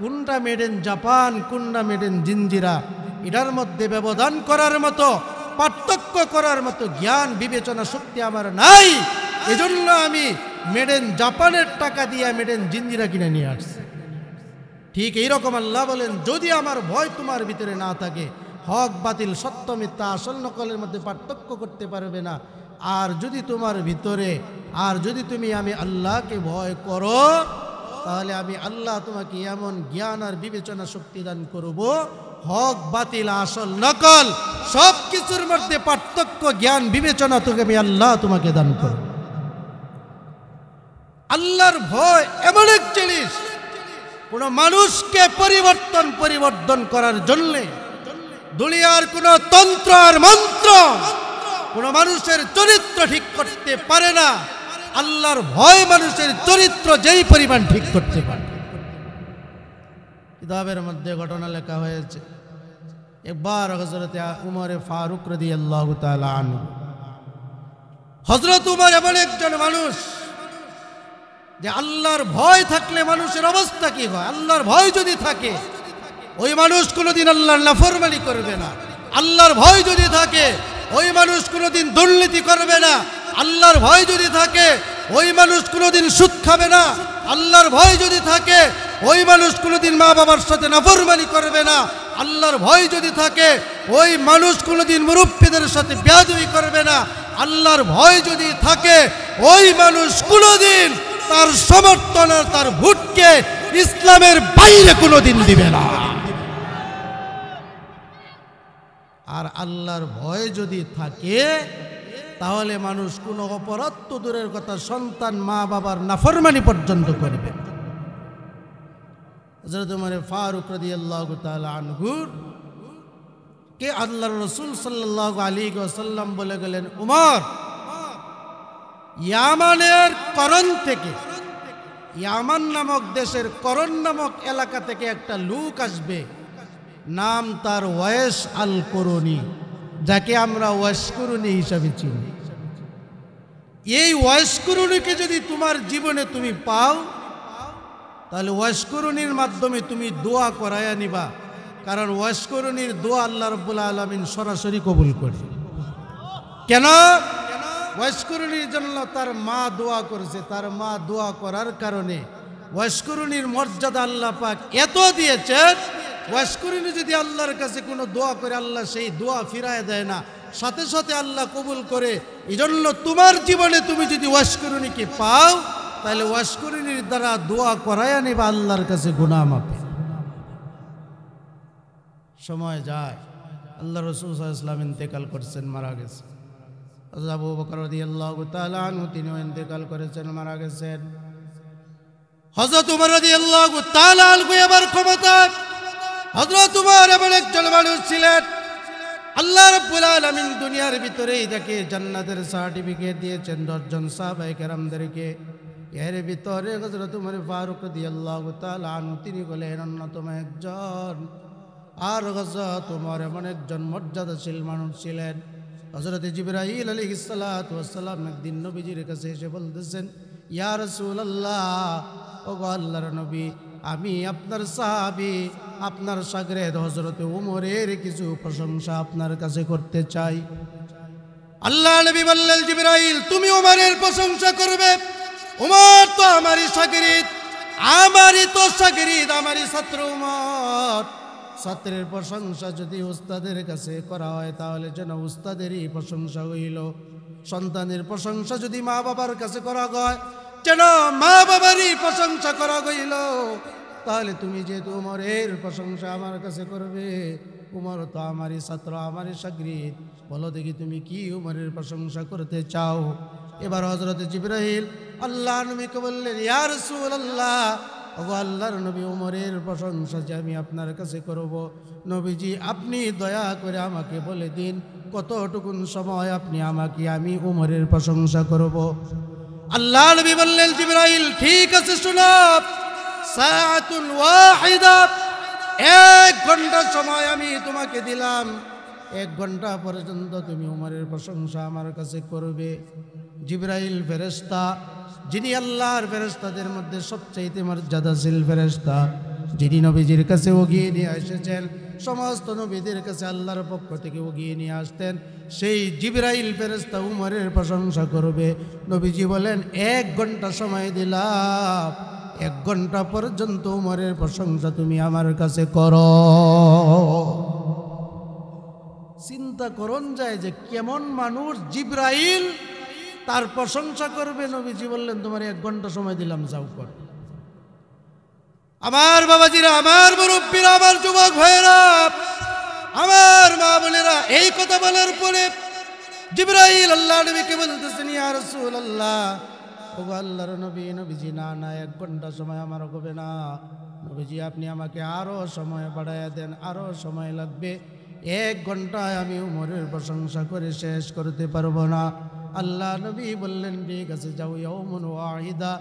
কোনটা মেড ইন জাপান, কোনটা মেড ইন জিঞ্জিরা, এটার মধ্যে ব্যবধান করার মতো, পার্থক্য করার মতো জ্ঞান, বিবেচনা, শক্তি আমার নাই। এজন্য আমি মেড ইন জাপানের টাকা দিয়ে মেড ইন জিঞ্জিরা কিনে নিয়ে আসছি। ঠিক এইরকম আল্লাহ বলেন, যদি আমার ভয় তোমার ভিতরে না থাকে, হক বাতিল, সত্য মিথ্যা, আসল নকলের মধ্যে পার্থক্য করতে পারবে না। আর যদি তোমার ভিতরে, আর যদি তুমি আমি আল্লাহকে ভয় করো, তাহলে আমি আল্লাহ তোমাকে এমন জ্ঞান আর বিবেচনা শক্তি দান করব, হক বাতিল, আসল নকল সব কিছুর মধ্যে পার্থক্য, জ্ঞান, বিবেচনা তোকে আমি আল্লাহ তোমাকে দান করব। আল্লাহর ভয় এমন এক জিনিস, কোন মানুষকে পরিবর্তন করার জন্য দুনিয়ার কোন তন্ত্র আর মন্ত্র কোন মানুষের চরিত্র ঠিক করতে পারে না। আল্লাহর ভয় মানুষের চরিত্র যেই পরিমাণ ঠিক করতে পারে। কিতাবের মধ্যে ঘটনা লেখা হয়েছে, একবার হযরত উমর ফারুক রাদিয়াল্লাহু তাআলা আনহু, হযরত উমর এমন একজন মানুষ যে আল্লাহর ভয় থাকলে মানুষের অবস্থা কি হয়। আল্লাহর ভয় যদি থাকে ওই মানুষ কোনোদিন আল্লাহর নাফরমানি করবে না। আল্লাহর ভয় যদি থাকে ওই মানুষ কোনোদিন দুর্নীতি করবে না। আল্লাহর ভয় যদি থাকে ওই মানুষ কোনোদিন সুদ খাবে না। আল্লাহর ভয় যদি থাকে ওই মানুষ কোনোদিন মা বাবার সাথে নাফরমানি করবে না। আল্লাহর ভয় যদি থাকে ওই মানুষ কোনোদিন মুরব্বিদের সাথে বেয়াদবি করবে না। আল্লাহর ভয় যদি থাকে ওই মানুষ কোনোদিন তার সমর্থন আর তার ভোটকে ইসলামের বাইরে কোনোদিন দিবে না। আর আল্লাহর ভয় যদি থাকে তাহলে মানুষ কোনো অপরাধ তো দূরের কথা, সন্তান মা বাবার নাফরমানি পর্যন্ত করবে। হযরত উমর ফারুক রাদিয়াল্লাহু তাআলা আনহু কে আল্লাহর রাসূল সাল্লাল্লাহু আলাইহি ওয়াসাল্লাম বলে গেলেন, উমর, ইয়ামানের করণ থেকে, ইয়ামান নামক দেশের করণ নামক এলাকা থেকে একটা লোক আসবে, নাম তার ওয়াইস আল করুনি, যাকে আমরা ওয়াইস করুনি হিসাবে চিনি। এই ওয়াইস করুনিকে যদি তোমার জীবনে তুমি পাও তাহলে ওয়াইস করুনির মাধ্যমে তুমি দোয়া করায়া নিবা, কারণ ওয়াইস করুনির দোয়া আল্লাহ রাব্বুল আলামিন সরাসরি কবুল করে। কেন? ওয়াইস করুনির জন্য তার মা দোয়া করেছে, তার মা দোয়া করার কারণে ওয়াইস করুনির মর্যাদা আল্লাহ পাক এত দিয়েছেন, ওয়াইস করুনি যদি আল্লাহর কাছে কোনো দোয়া করে আল্লাহ সেই দোয়া ফিরায় দেয় না, সাথে সাথে আল্লাহ কবুল করে। এই জন্য তোমার জীবনে তুমি যদি ওয়াইস করুনিকে পাও তাহলে ওয়াইস করুনির দ্বারা দোয়া করায় নেবা আল্লাহর কাছে গুনাহ মাফে। সময় যায়, আল্লাহ রাসূল সাল্লাল্লাহু আলাইহি ওয়াসাল্লাম ইন্তেকাল করছেন, মারা গেছেন। হযরত আবু বকর রাদিয়াল্লাহু তাআলা আনহু তিনিও ইন্তেকাল করেছেন, মারা গেছেন। হযরত উমর রাদিয়াল্লাহু তাআলা আনহু এবার ক্ষমতা। হযরত উমর এমন একজন মানুষ ছিলেন, আল্লাহ রাব্বুল আলামিন দুনিয়ার ভিতরেই তাকে জান্নাতের সার্টিফিকেট দিয়েছেন 10 জন সাহাবায়ে কেরামদেরকে। এর ভিতরে হযরত উমর ফারুক রাদিয়াল্লাহু তাআলা আনহু তিনি হলেন অন্যতম একজন। আর হযরত উমর এমন একজন মর্যাদাশীল মানুষ ছিলেন, হযরত জিবরাইল আলাইহিস সালাতু ওয়াস সালাম একদিন নবীজির কাছে এসে বলতেছেন, ইয়া রাসূলুল্লাহ, ওগো আল্লাহর নবী, আমি আপনার সাহাবী, আপনার শাগরেদ হযরত উমরের কিছু প্রশংসা আপনার কাছে করতে চাই। আল্লাহ নবী বললেন, জিবরাইল তুমি উমরের প্রশংসা করবে? উমর তো আমারই শাগরিদ, আমারই তো শাগরিদ, আমারই ছাত্র উমর। ছাত্রের প্রশংসা যদি উস্তাদের কাছে করা হয় তাহলে যেন উস্তাদেরই প্রশংসা হইল। সন্তানের প্রশংসা যদি মা বাবার কাছে করা হয় যেন মা বাবারই প্রশংসা করা হইল। তাহলে তুমি যেহেতু উমরের প্রশংসা আমার কাছে করবে, উমর তো আমারই ছাত্র, আমারই শাগরিদ, বলো দেখি তুমি কি উমরের প্রশংসা করতে চাও? এবার হযরত জিবরাইল আল্লাহ নবীকে বললেন, ইয়া রাসূলুল্লাহ, ওগো আল্লাহর নবী, উমরের প্রশংসা যে আমি আপনার কাছে করব, নবীজি আপনি দয়া করে আমাকে বলে দিন কতটুকুন সময় আপনি আমাকে আমি উমরের প্রশংসা করব। আল্লাহ নবী বললেন, জিবরাইল ঠিক আছে শোনো, সাআতুন ওয়াহিদা, 1 ঘন্টা সময় আমি তোমাকে দিলাম, 1 ঘন্টা পর্যন্ত তুমি উমরের প্রশংসা আমার কাছে করবে। জিবরাইল ফেরেশতা, যিনি আল্লাহর ফেরেশতাদের মধ্যে সবচেয়ে মর্যাদাশীল ফেরেশতা, যিনি নবীজির কাছে ওগিয়ে নিয়ে এসেছেন, সমস্ত নবীদের কাছে আল্লাহর পক্ষ থেকে ওগিয়ে নিয়ে আসতেন, সেই জিবরাইল ফেরেশতা উমরের প্রশংসা করবে। নবীজি বলেন 1 ঘন্টা সময় দিলাম, 1 ঘন্টা পর্যন্ত উমরের প্রশংসা তুমি আমার কাছে করো। চিন্তা করুন যায় যে কেমন মানুষ জিবরাইল তার প্রশংসা করবে। নবীজি বললেন তোমার 1 ঘন্টা সময় দিলাম, যাও কর। আমার বাবাজিরা, আমার মুরব্বীরা, আমার যুবক ভাইরা, আমার মা বোনেরা, এই কথা বলার পরে জিবরাইল আল্লাহ নবীকে বলতেছেন, ইয়া রাসূলুল্লাহ, ওগো আল্লাহর নবী, নবীজি না না 1 ঘন্টা সময় আমার হবে না, নবীজি আপনি আমাকে আরো সময় বাড়ায়া দেন, আরো সময় লাগবে, 1 ঘন্টায় আমি উমরের প্রশংসা করে শেষ করতে পারবো না। আল্লাহ নবী বললেন ঠিক আছে, যাও, ইয়াউমুন ওয়াহিদা,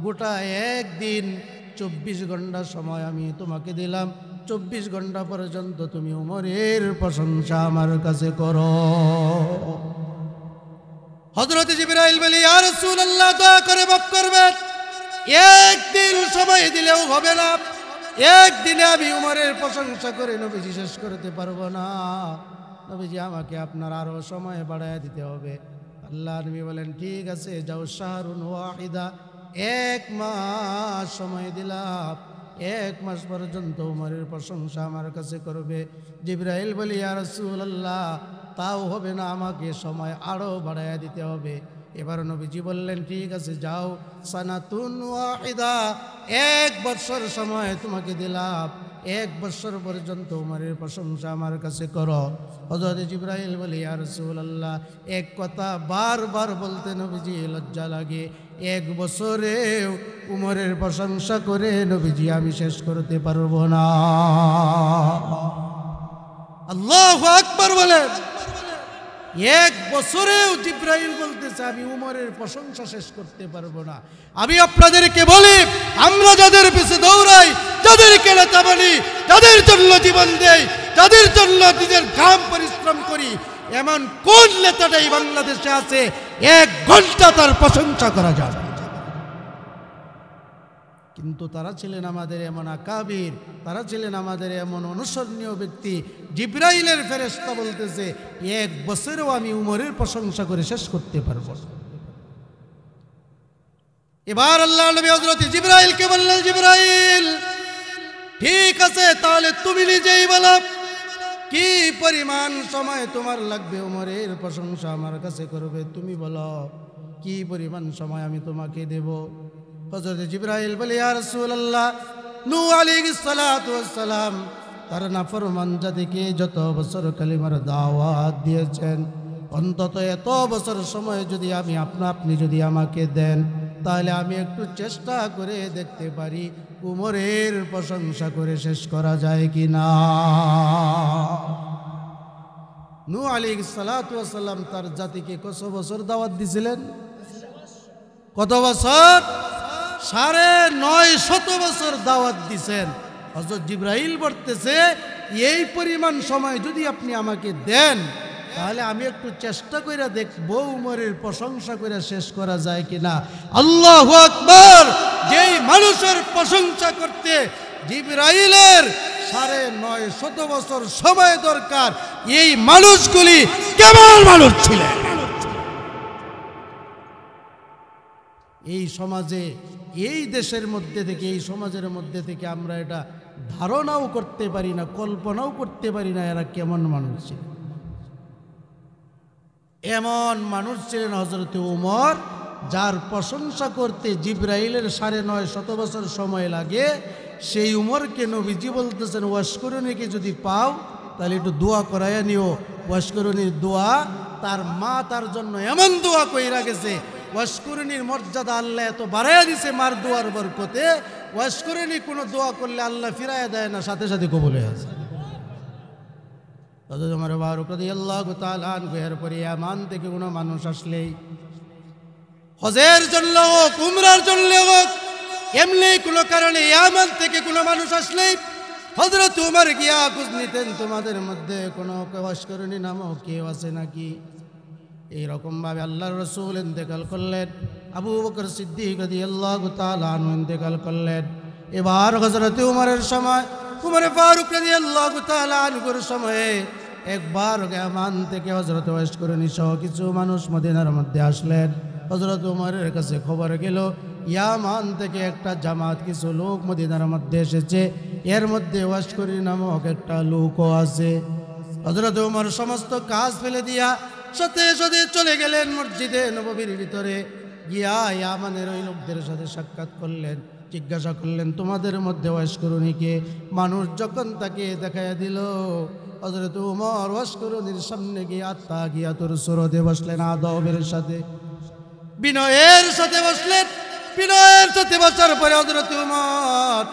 গোটা 1 দিন 24 ঘন্টা সময় আমি তোমাকে দিলাম, 24 ঘন্টা পর্যন্ত তুমি উমরের প্রশংসা আমার কাছে করো। হযরত জিবরাইল বলে, ইয়া রাসূলুল্লাহ দয়া করে মাফ করবেন, 1 দিন সময় দিলেও হবে না, 1 দিনে আমি উমরের প্রশংসা করে নবীজি শেষ করতে পারবো না, নবীজি আমাকে আপনার আরো সময় বাড়ায় দিতে হবে। আল্লাহ নবী বলেন ঠিক আছে, যাও, শাহরুন ওয়াহিদা, 1 মাস সময় দিলাম, 1 মাস পর্যন্ত উমরের প্রশংসা আমার কাছে করবে। জিবরাইল বলি, ইয়া রাসূলুল্লাহ তাও হবে না, আমাকে সময় আরো বাড়ায়া দিতে হবে। এবার নবীজি বললেন ঠিক আছে, যাও, সানাতুন ওয়াহিদা, 1 বছর সময় তোমাকে দিলাম, 1 বছর পর্যন্ত উমরের প্রশংসা আমার কাছে করো। হযরত জিবরাইল বলে, ইয়া রাসূলুল্লাহ, 1 কথা বারবার বলতে নবীজি লজ্জা লাগে, 1 বছরে উমরের প্রশংসা করে নবীজি আমি শেষ করতে পারবো না। আল্লাহু আকবার বলেন। 1 বছরেও জিবরাইল বলতেছে আমি উমরের প্রশংসা শেষ করতে পারবো না। আমি আপনাদেরকে বলি, আমরা যাদের পিছে দৌড়াই, যাদেরকে নেতা বলি, যাদের জন্য জীবন দেই, যাদের জন্য নিজের ঘাম পরিশ্রম করি, এমন কোন নেতাটাই বাংলাদেশে আছে 1 ঘন্টা তার প্রশংসা করা যায়? কিন্তু তারা ছিলেন আমাদের এমন আকাবির, তারা ছিলেন আমাদের এমন অনুসরণীয় ব্যক্তি। জিবরাইলের ফেরেশতা বলতেছে 1 বছরেও আমি উমরের প্রশংসা করে শেষ করতে পারবো। এবার আল্লাহ নবী হযরত জিবরাইলকে বললেন, জিবরাইল ঠিক আছে, তাহলে তুমি নিজেই বলো কি পরিমাণ সময় তোমার লাগবে উমরের প্রশংসা আমার কাছে করবে, তুমি বলো কি পরিমাণ সময় আমি তোমাকে দেব। হযরত জিবরাইল বলে, ইয়া রাসূলুল্লাহ, নূহ আলাইহিস সালাতু ওয়াস সালাম তার নাফরমান জাতিকে যত বছর কালিমার দাওয়াত দিয়েছেন, অন্তত এত বছর সময় যদি আপনি যদি আমাকে দেন, তাহলে আমি একটু চেষ্টা করে দেখতে পারি উমরের প্রশংসা করে শেষ করা যায় কিনা। নূহ আলাইহিস সালাতু ওয়াস সালাম তার জাতিকে কত বছর দাওয়াত দিয়েছিলেন? কত বছর? 950 বছর দাওয়াত দিছেন। হযরত জিবরাইল বলতেছে এই পরিমাণ সময় যদি আপনি আমাকে দেন, তাহলে আমি একটু চেষ্টা করে দেখবো উমরের প্রশংসা করে শেষ করা যায় কিনা। আল্লাহু আকবার! যেই মানুষের প্রশংসা করতে জিবরাইলের ৯৫০ বছর সময় দরকার, এই মানুষগুলি কেমন মানুষ ছিলেন? এই সমাজে, এই দেশের মধ্যে থেকে, এই সমাজের মধ্যে থেকে আমরা এটা ধারণাও করতে পারি না, কল্পনাও করতে পারি না এরা কেমন মানুষ ছিল। এমন মানুষ ছিলেন হযরত উমর, যার প্রশংসা করতে জিবরাইলের ৯৫০ বছর সময় লাগে। সেই উমরকে নবীজি বলতেছেন, ওয়াশকুরুনিকে যদি পাও তাহলে একটু দোয়া করাইয়া নিও। ওয়াশকুরুনির দোয়া, তার মা তার জন্য এমন দোয়া কইরা গেছে, ওয়াশকুরুনির মর্যাদা আল্লাহ এত বাড়াইয়া দিছে মার দোয়ার বরকতে। ওয়াশকুরুনি কোনো দোয়া করলে আল্লাহ ফিরাইয়া দেয় না, সাথে সাথে কবুল হয়ে যায়। হযরত ওমর ফারুক রাদিয়াল্লাহু তাআলা আনহু এরপরে ইয়ামান থেকে কোনো মানুষ আসলেই, হজের জন্য হোক, উমরার জন্য হোক, এমনি কোনো কারণে ইয়ামান থেকে কোনো মানুষ আসলেই হযরত ওমর গিয়া খোঁজ নিতেন, তোমাদের মধ্যে কোনো ওয়াশকুরুনি নামক কেউ আছে নাকি? এইরকম ভাবে আল্লাহর রাসূল ইন্তেকাল করলেন, আবু বকর সিদ্দিক রাদিয়াল্লাহু তাআলা আনহু ইন্তেকাল করলেন। এবার হযরত ওমরের সময়, ওমর ফারুক রাদিয়াল্লাহু তাআলা আনহুর সময়ে একবার ইয়ামান থেকে হযরত ওয়াশকুরুনি সহ কিছু মানুষ মদিনার মধ্যে আসলেন। হযরত ওমরের কাছে খবর গেল, ইয়ামান থেকে একটা জামাত, কিছু লোক মদিনার মধ্যে এসেছে, এর মধ্যে ওয়াশকুরুনি নামক একটা লোকও আছে। হযরত ওমর সমস্ত কাজ ফেলে দিয়া সাথে সাথে চলে গেলেন মসজিদে নববীর ভিতরে, গিয়া ইয়ামানের ওই লোকদের সাথে সাক্ষাৎ করলেন, জিজ্ঞাসা করলেন, তোমাদের মধ্যে ওয়াশকুরুনিকে? মানুষ যখন তাকে দেখাইয়া দিল, হযরত ওমর ওয়াশকুরুনির সামনে গিয়ে আত্মা গিয়া তোর সুরতে বসলেন, আদবের সাথে, বিনয়ের সাথে বসলেন। বিনয়ের সাথে বসার পরে হযরত ওমর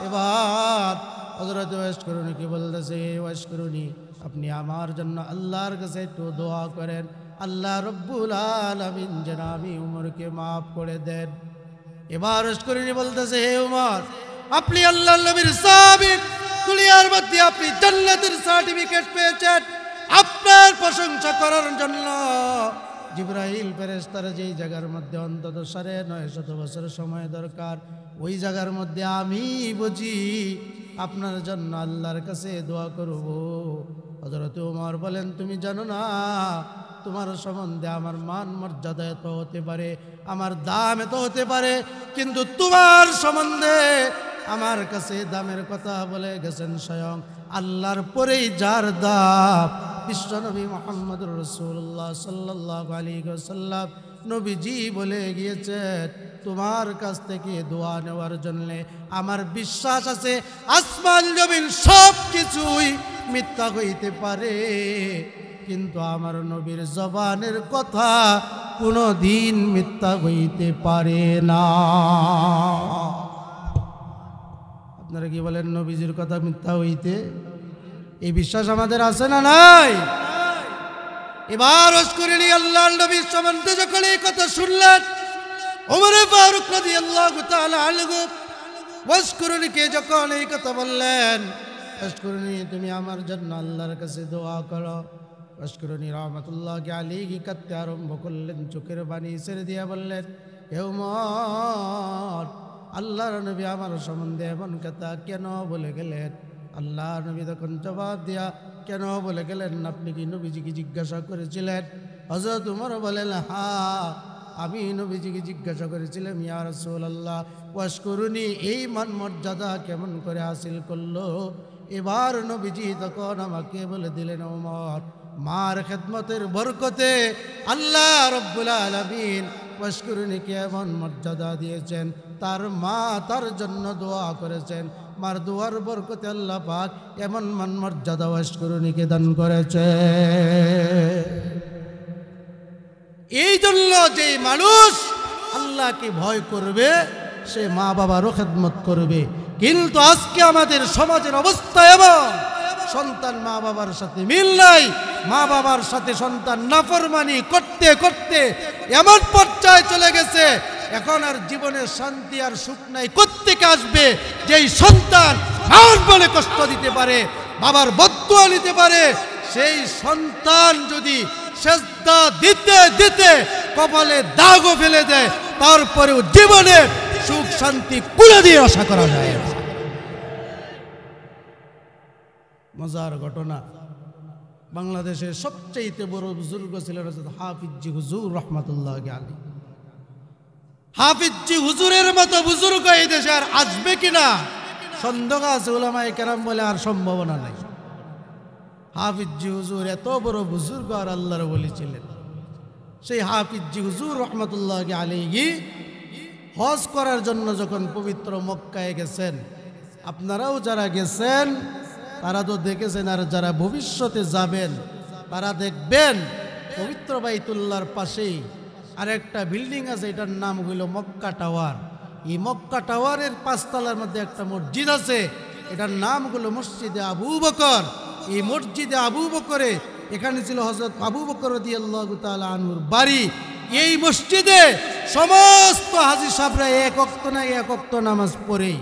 এবার হযরত ওয়াশকুরুনিকে বলতেছে, ওয়াশকুরুনি, আপনি আমার জন্য আল্লাহর কাছে একটু দোয়া করেন, আল্লাহ রব্বুল আলামিন যেন আমি উমরকে মাফ করে দেন। এবার ওয়াশকুরুনি বলতেছে, হে উমর, আপনি আল্লাহর নবীর সাহাবী, দুনিয়ার মধ্যে আপনি জান্নাতের সার্টিফিকেট পেয়েছেন, আপনার প্রশংসা করার জন্য জিবরাইল ফেরেশতার যেই জায়গার মধ্যে অন্তত ৯৫০ বছর সময় দরকার, ওই জায়গার মধ্যে আমি বুঝি আপনার জন্য আল্লাহর কাছে দোয়া করব। হযরত ওমর বলেন, তুমি জানো না তোমার সম্বন্ধে আমার মান মর্যাদা এত হতে পারে, আমার দাম এত হতে পারে, কিন্তু তোমার সম্বন্ধে আমার কাছে দামের কথা বলে গেছেন স্বয়ং আল্লাহর পরেই যার দাম, বিশ্বনবী মুহাম্মদুর রাসূলুল্লাহ সাল্লাল্লাহু আলাইহি ওয়াসাল্লাম নবীজি বলে গিয়েছেন, তোমার কাছ থেকে দোয়া নেওয়ার জন্য আমার বিশ্বাস আছে আসমান জমিন সব কিছুই মিথ্যা হইতে পারে, কিন্তু আমার নবীর জবানের কথা কোনো দিন মিথ্যা হইতে পারে না। আপনারা কি বলেন, নবীজির কথা মিথ্যা হইতে? এই বিশ্বাস আমাদের আছে না নাই? এবার ওয়াশকুরুনি আল্লাহর নবীর সম্বন্ধে যখন এই কথা শুনলেন, ওমর ফারুক রাদিয়াল্লাহু তাআলা আনহু ওয়াশকুরুনিকে যখন এই কথা বললেন, ওয়াশকুরুনি, তুমি আমার জন্য আল্লাহর কাছে দোয়া করো। ওয়াশকুরুনি রাহমাতুল্লাহি আলাইহি কাঁদতে আরম্ভ করলেন, চোখের পানি ছেড়ে দিয়া বললেন, হে ওমর, আল্লাহর নবী আমার সম্বন্ধে এমন কথা কেন বলে গেলেন? আল্লাহর নবী তখন জবাব দিয়া, কেন বলে গেলেন? আপনি কি নবীজিকে জিজ্ঞাসা করেছিলেন? হযরত ওমর বলেন, হ্যাঁ, আমি নবীজিকে জিজ্ঞাসা করেছিলাম, ইয়া রাসূলুল্লাহ, ওয়াশকুরুনি এই মান মর্যাদা কেমন করে হাসিল করলো? এবার নবীজি তখন আমাকে বলে দিলেন, ওমর, মার খেদমতের বরকতে আল্লাহ রব্বুল আলামিন ওয়াশকুরুনিকে এমন মর্যাদা দিয়েছেন, তার মা তার জন্য দোয়া করেছেন, মার দোয়ার বরকতে আল্লাহ পাক এমন মান মর্যাদা ওয়াশকুরুনিকে দান করেছে। এই জন্য যে মানুষ আল্লাহকে ভয় করবে সে মা বাবারও খেদমত করবে। কিন্তু আজকে আমাদের সমাজের অবস্থা এমন, সন্তান মা বাবার সাথে মিল নাই, মা বাবার সাথে সন্তান নাফরমানি করতে করতে এমন পর্যায়ে চলে গেছে, এখন আর জীবনের শান্তি আর সুখ নাই। কোত্থেকে আসবে যেই সন্তান মার বলে কষ্ট দিতে পারে, বাবার বদদুয়া নিতে পারে, সেই সন্তান যদি সেজদা দিতে দিতে কপালে দাগও ফেলে দেয়, তারপরেও জীবনে সুখ শান্তি কুলে দিয়ে আশা করা যায়। মজার ঘটনা, বাংলাদেশের সবচেয়ে বড় বুজুর্গ ছিলেন হযরত হাফিজি হুজুর রহমাতুল্লাহ আলাইহি। হাফিজি হুজুরের মতো বুজুর্গ এই দেশে আর আসবে কিনা সন্দেহ আছে। উলামায়ে কেরাম বলে আর সম্ভাবনা নাই। হাফিজি হুজুর এত বড় বুজুর্গ আর আল্লাহর ওলি ছিলেন। সেই হাফিজি হুজুর রহমাতুল্লাহ আলাইহি হজ করার জন্য যখন পবিত্র মক্কায় গেছেন, আপনারাও যারা গেছেন তারা তো দেখেছেন, আর যারা ভবিষ্যতে যাবেন তারা দেখবেন পবিত্র বাইতুল্লাহর পাশেই আরেকটা বিল্ডিং আছে, এটার নাম হইল মক্কা টাওয়ার। এই মক্কা টাওয়ারের ৫ তলার মধ্যে একটা মসজিদ আছে, এটার নাম হলো মসজিদে আবু বকর। এই মসজিদে আবু বকরে এখানে ছিল হযরত আবু বকর রাদিয়াল্লাহু তাআলা আনহুর বাড়ি। এই মসজিদে সমস্ত হাজী সাহেবরা এক ওয়াক্ত না এক ওয়াক্ত নামাজ পড়ে।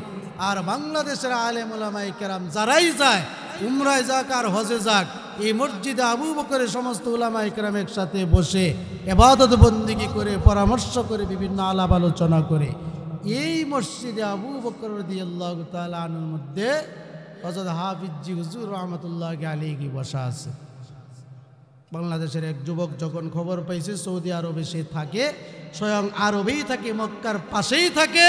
আর বাংলাদেশের আলেম ওলামায়ে কেরাম যারাই যায়, উমরায় যাক আর হজে যাক, এই মসজিদে আবু বকরে সমস্ত উলামায়ে কেরাম একসাথে বসে ইবাদত বন্দেগী করে, পরামর্শ করে, বিভিন্ন আলাপ আলোচনা করে। এই মসজিদে আবু বকর রাদিয়াল্লাহু তাআলা আনহুর মধ্যে হযরত হাফিজি হুজুর রহমাতুল্লাহ আলাইহি বসা আছে। বাংলাদেশের এক যুবক যখন খবর পাইছে সৌদি আরবে সে থাকে, স্বয়ং আরবেই থাকে, মক্কার পাশেই থাকে,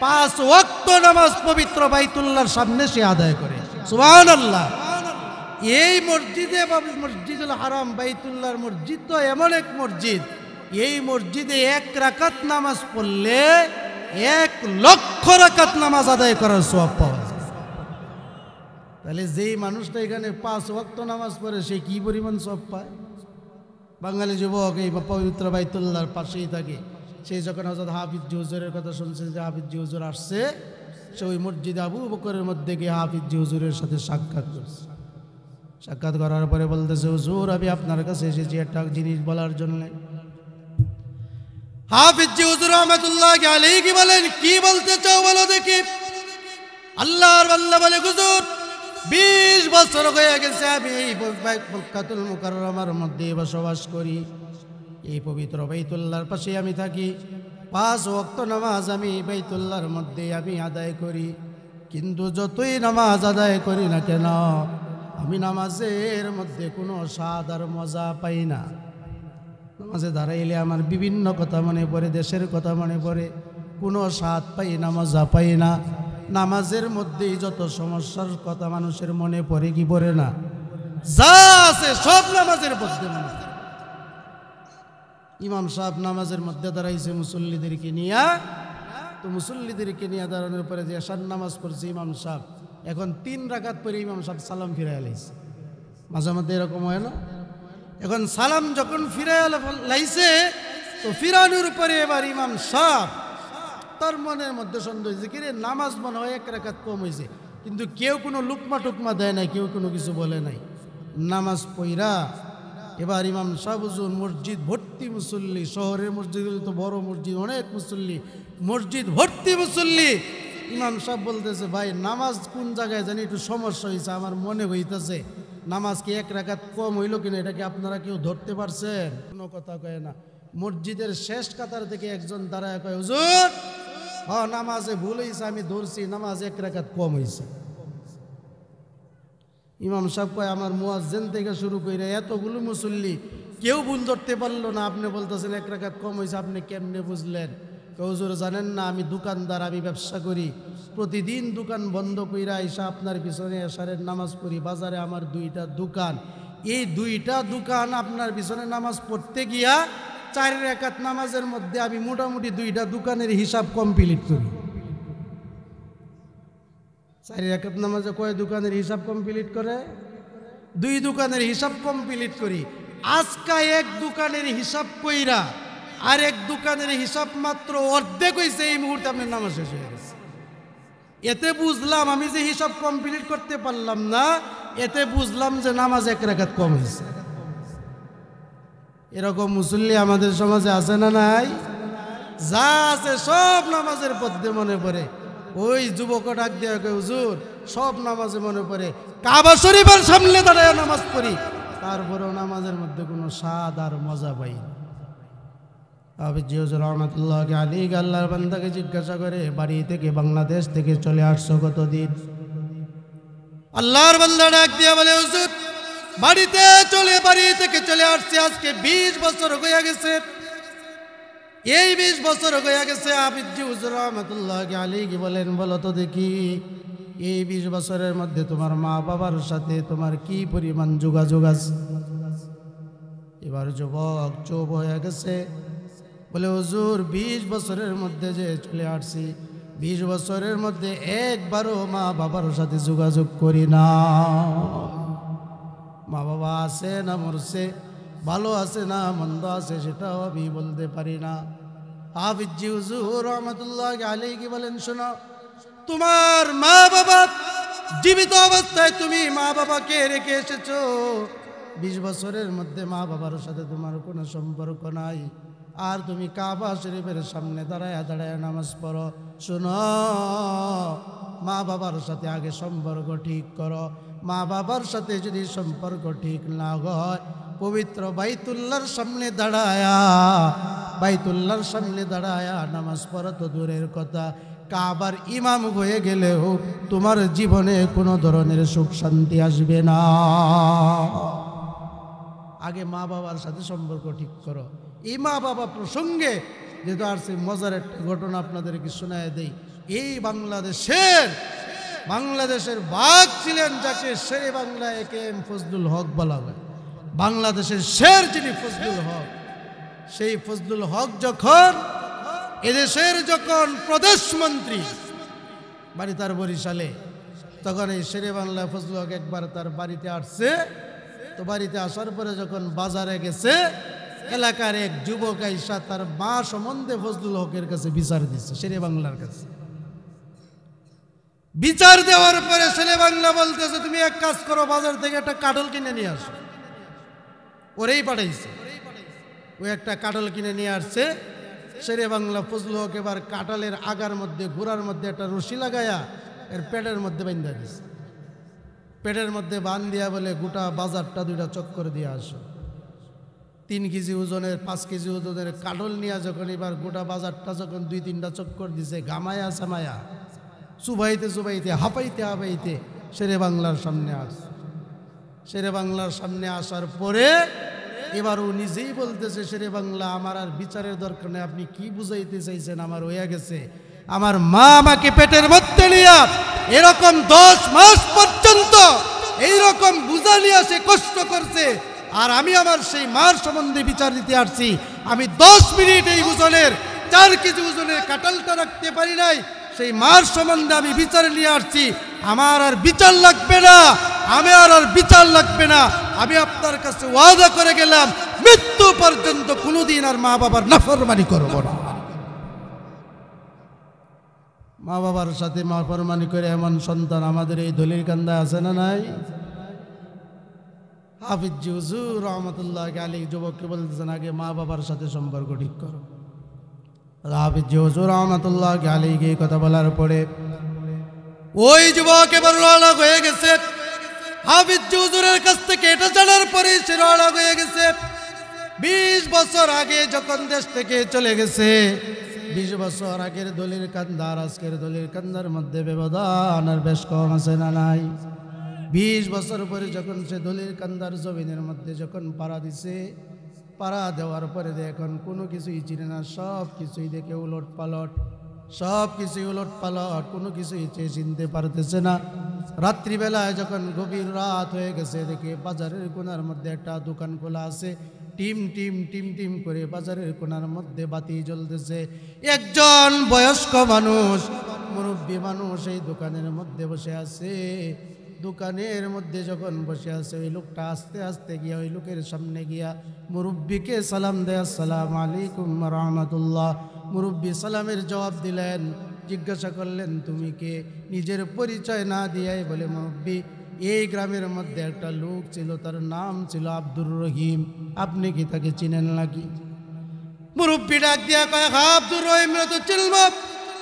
৫ ওয়াক্ত নামাজ পবিত্র বাইতুল্লাহর সামনে সে আদায় করে। সুবহানাল্লাহ। এই মসজিদে মসজিদুল হারাম বাইতুল্লাহর মসজিদ তো এমন এক মসজিদ, এই মসজিদে ১ রাকাত নামাজ পড়লে ১,০০,০০০ রাকাত নামাজ আদায় করার সওয়াব পাওয়া যায়। তাহলে যেই মানুষটা এখানে ৫ ওয়াক্ত নামাজ পড়ে সে কি পরিমাণ সওয়াব পায়? বাঙালি যুবক এই পবিত্র বাইতুল্লাহর পাশেই থাকে, সেই যখন হযরত হাফিজি হুজুরের কথা শুনছে যে হাফিজি হুজুর আসছে, সে ওই মসজিদে আবু বকরের মধ্যে গিয়ে হাফিজি হুজুরের সাথে সাক্ষাৎ করছে। সাক্ষাৎ করার পরে বলতেছে, হুজুর আমি আপনার কাছে এসেছি একটা জিনিস বলার জন্য। হাফিজি হুজুর রহমাতুল্লাহ আলাইহি বলেন, কি বলতে চাও বলো দেখি। আল্লাহর বান্দা বলে, হুজুর ২০ বছর হয়ে গেছে আমি এই মক্কাতুল মুকাররমার মধ্যে বসবাস করি, এই পবিত্র বাইতুল্লাহর পাশে আমি থাকি, ৫ ওয়াক্ত নামাজ আমি বাইতুল্লাহর মধ্যে আমি আদায় করি। কিন্তু যতই নামাজ আদায় করি না কেন, আমি নামাজের মধ্যে কোনো স্বাদ আর মজা পাই না। নামাজে দাঁড়াইলে আমার বিভিন্ন কথা মনে পড়ে, দেশের কথা মনে পড়ে, কোনো স্বাদ পাই না, মজা পাই না। নামাজের মধ্যেই যত সমস্যার কথা মানুষের মনে পড়ে কি পড়ে না, যা আছে সব নামাজের মধ্যে মনে পড়ে। ইমাম সাহেব নামাজের মধ্যে দাঁড়াইছে মুসল্লিদেরকে নিয়ে, তো মুসল্লিদেরকে নিয়ে দাঁড়ানোর পরে যে এশার নামাজ পড়ছে ইমাম সাহেব, এখন ৩ রাকাত পরে ইমাম সাহেব সালাম ফিরাই লাইছে। মাঝে মধ্যে এরকম হয় না? এখন সালাম যখন ফিরাই লাইছে, তো ফিরানোর পরে এবার ইমাম সাহেব তার মনের মধ্যে সন্দেহ হয়েছে, কিরে নামাজ মনে হয় ১ রাকাত কম হয়েছে, কিন্তু কেউ কোনো লুকমা টুকমা দেয় নাই, কেউ কোনো কিছু বলে নাই। নামাজ পইরা এবার ইমাম সাহেব হুজুর, মসজিদ ভর্তি মুসল্লি, শহরের মসজিদগুলো তো বড় মসজিদ, অনেক মুসল্লি, মসজিদ ভর্তি মুসল্লি। ইমাম সাহেব বলতেছে, ভাই নামাজ কোন জায়গায় জানি একটু সমস্যা হয়েছে, আমার মনে হইতেছে নামাজ কি 1 রাকাত কম হইল কিনা, এটা কি আপনারা কেউ ধরতে পারছেন? কোনো কথা কয় না। মসজিদের শেষ কাতার থেকে একজন দাঁড়ায় কয়, হুজুর হ্যাঁ নামাজে ভুল হয়েছে, আমি ধরছি, নামাজ 1 রাকাত কম হয়েছে। ইমাম সাহেব কয়, আমার মুয়াজ্জিন থেকে শুরু করে এতগুলো মুসল্লি কেউ ভুল ধরতে পারলো না, আপনি বলতেছেন 1 রাকাত কম হয়েছে, আপনি কেমনে বুঝলেন? হুজুর জানেন না, আমি দোকানদার, আমি ব্যবসা করি, প্রতিদিন দোকান বন্ধ কইরা আইসা আপনার পিছনে এশারের নামাজ পড়ি। বাজারে আমার 2টা দোকান, এই 2টা দোকান আপনার পিছনে নামাজ পড়তে গিয়া 4 রাকাত নামাজের মধ্যে আমি মোটামুটি 2টা দোকানের হিসাব কমপ্লিট করি। 4 রাকাত নামাজে কয় দোকানের হিসাব কমপ্লিট করে? 2 দোকানের হিসাব কমপ্লিট করি। আজকা 1 দোকানের হিসাব কইরা আর 1 দোকানের হিসাব মাত্র অর্ধেক হয়েছে, এই মুহূর্তে আপনার নামাজ শেষ হয়ে গেছে। এতে বুঝলাম আমি যে হিসাব কমপ্লিট করতে পারলাম না, এতে বুঝলাম যে নামাজ 1 রাকাত কম হয়েছে। এরকম মুসল্লি আমাদের সমাজে আছে না নাই? যা আছে সব নামাজের মধ্যে মনে পড়ে। ওই যুবক ডাক দেওয়া, হুজুর সব নামাজে মনে পড়ে, কাবা শরীফের সামনে দাঁড়ায় নামাজ পড়ি, তারপরেও নামাজের মধ্যে কোনো স্বাদ আর মজা পাই না। হাফিজি হুজুর রহমাতুল্লাহ আলাইহি আল্লাহর বান্দাকে জিজ্ঞাসা করে, বাড়ি থেকে বাংলাদেশ থেকে চলে আসছো কতদিন? আল্লাহর বান্দা ডাক দিয়ে বলে, হুজুর বাড়ি থেকে চলে আসছি আজকে 20 বছর হয়ে গেছে। এই 20 বছর হয়ে গেছে। হাফিজি হুজুর রহমাতুল্লাহ আলাইহি বলেন, বলো তো দেখি এই 20 বছরের মধ্যে তোমার মা বাবার সাথে তোমার কি পরিমাণ যোগাযোগ আছে? এবার যুবক চুপ হয়ে গেছে, বলে, হুজুর 20 বছরের মধ্যে যে চলে আসছি, 20 বছরের মধ্যে একবারও মা বাবার সাথে যোগাযোগ করি না। মা বাবা আছে না মরছে, ভালো আছে না মন্দ আছে সেটাও আমি বলতে পারি না। হাফিজি হুজুর রহমাতুল্লাহ আলাইহি বলেন, শোনো, তোমার মা বাবা জীবিত অবস্থায় তুমি মা বাবাকে রেখে এসেছো, 20 বছরের মধ্যে মা বাবার সাথে তোমার কোনো সম্পর্ক নাই, আর তুমি কাবা শরীফের সামনে দাঁড়ায় দাঁড়ায় নামাজ পড়ো। শোনো, মা বাবার সাথে আগে সম্পর্ক ঠিক করো। মা বাবার সাথে যদি সম্পর্ক ঠিক না হয়, পবিত্র বাইতুল্লাহর সামনে দাঁড়ায়া নামাজ পড়া তো দূরের কথা, কাবার ইমাম হয়ে গেলেও তোমার জীবনে কোনো ধরনের সুখ শান্তি আসবে না। আগে মা বাবার সাথে সম্পর্ক ঠিক করো। এই মা বাবা প্রসঙ্গে যেহেতু আর সেই মজার একটা ঘটনা আপনাদেরকে শোনায় দেই। এই বাংলাদেশের বাঘ ছিলেন যাকে শেরে বাংলা একেএম ফজলুল হক বলা হয়। বাংলাদেশের শের যিনি ফজলুল হক, সেই ফজলুল হক যখন এদেশের প্রদেশমন্ত্রী বাড়ি তার বরিশালে, তখন এই শেরে বাংলা ফজলুল হক একবার তার বাড়িতে আসছে। তো বাড়িতে আসার পরে যখন বাজারে গেছে, এলাকার এক যুবক আইসা তার মা সম্বন্ধে ফজলুল হকের কাছে বিচার দিচ্ছে, শেরে বাংলার কাছে। বিচার দেওয়ার পরে শেরে বাংলা বলতেছে, তুমি এক কাজ করো, বাজার থেকে একটা কাটল কিনে নিয়ে আসো। ওরেই পাঠাইছে, ওই একটা কাটল কিনে নিয়ে আসছে। শেরে বাংলা ফজলুল হক এবার কাটলের আগার মধ্যে গোড়ার মধ্যে একটা রশি লাগায়া এর পেটের মধ্যে বান্ধা দিছে। পেটের মধ্যে বান দিয়া বলে, গোটা বাজারটা 2টা চক্কর দিয়ে আসো। 3 কেজি ওজনের 5 কেজি ওজনের কাটল নিয়ে যখন এবার গোটা বাজারটা যখন 2-3টা চক্কর দিছে, গামায়া সামায়া চুবাইতে হাঁপাইতে শেরে বাংলার সামনে আসছে। শেরে বাংলার সামনে আসার পরে এবার ও নিজেই বলতেছে, শেরে বাংলা, আমার আর বিচারের দরকার নেই, আপনি কি বুঝাইতে চাইছেন? আমার হয়ে গেছে, আমার মা আমাকে পেটের মধ্যে নিয়ে এরকম 10 মাস পর্যন্ত এইরকম বুঝা নিয়ে সে কষ্ট করছে, আর আমি আমার সেই মার সম্বন্ধে বিচার দিতে আসছি। আমি 10 মিনিট এই ওজনের 4 কেজি ওজনের কাঁঠালটা রাখতে পারি নাই, সেই মার সম্বন্ধে আমি বিচার নিয়ে আসছি। আমার আর বিচার লাগবে না, আমি আপনার কাছে ওয়াদা করে গেলাম, মৃত্যু পর্যন্ত কোনোদিন আর মা বাবার নাফরমানি করব না। মা বাবার সাথে নাফরমানি করে এমন সন্তান আমাদের এই দলিরকান্দায় আছে না নাই? হাফিজি হুজুর রহমাতুল্লাহ আলাইহি যুবককে বলতেছেন, আগে মা বাবার সাথে সম্পর্ক ঠিক করো। হাফিজি হুজুর রহমাতুল্লাহ আলাইহি এই কথা বলার পরে ওই যুবক এবার রওনা হয়ে গেছে। হাফিজি হুজুরের কাছ থেকে এটা জানার পরে সে রওনা হয়ে গেছে। 20 বছর আগে যখন দেশ থেকে চলে গেছে, 20 বছর আগের দলির কান্দা আর আজকের দলির কান্দার মধ্যে ব্যবধান আর বেশ কম আছে না নাই? 20 বছর পরে যখন সে দলির কান্দার জমিনের মধ্যে যখন পাড়া দিছে, পাড়া দেওয়ার পরে এখন কোনো কিছুই চিনে না, সব কিছুই দেখে উলট পালট, কোনো কিছুই চিনতে পারতেছে না। রাত্রিবেলায় যখন গভীর রাত হয়ে গেছে, দেখে বাজারের কোণার মধ্যে একটা দোকান খোলা আছে। টিম টিম করে বাজারের কোণার মধ্যে বাতি জ্বলতেছে। একজন বয়স্ক মানুষ, মুরব্বী মানুষ এই দোকানের মধ্যে বসে আছে। দোকানের মধ্যে যখন বসে আছে, ওই লোকটা আস্তে আস্তে গিয়া ওই লোকের সামনে গিয়া মুরব্বীকে সালাম দেয়, আসসালামু আলাইকুম রাহমাতুল্লাহ। মুরব্বী সালামের জবাব দিলেন, জিজ্ঞাসা করলেন, তুমি কে? নিজের পরিচয় না দিয়াই বলে, মুরব্বী, এই গ্রামের মধ্যে একটা লোক ছিল, তার নাম ছিল আব্দুর রহিম, আপনি কি তাকে চিনেন নাকি? মুরব্বী ডাক দিয়া কয়, হ্যাঁ, আব্দুর রহিম তো চিনব,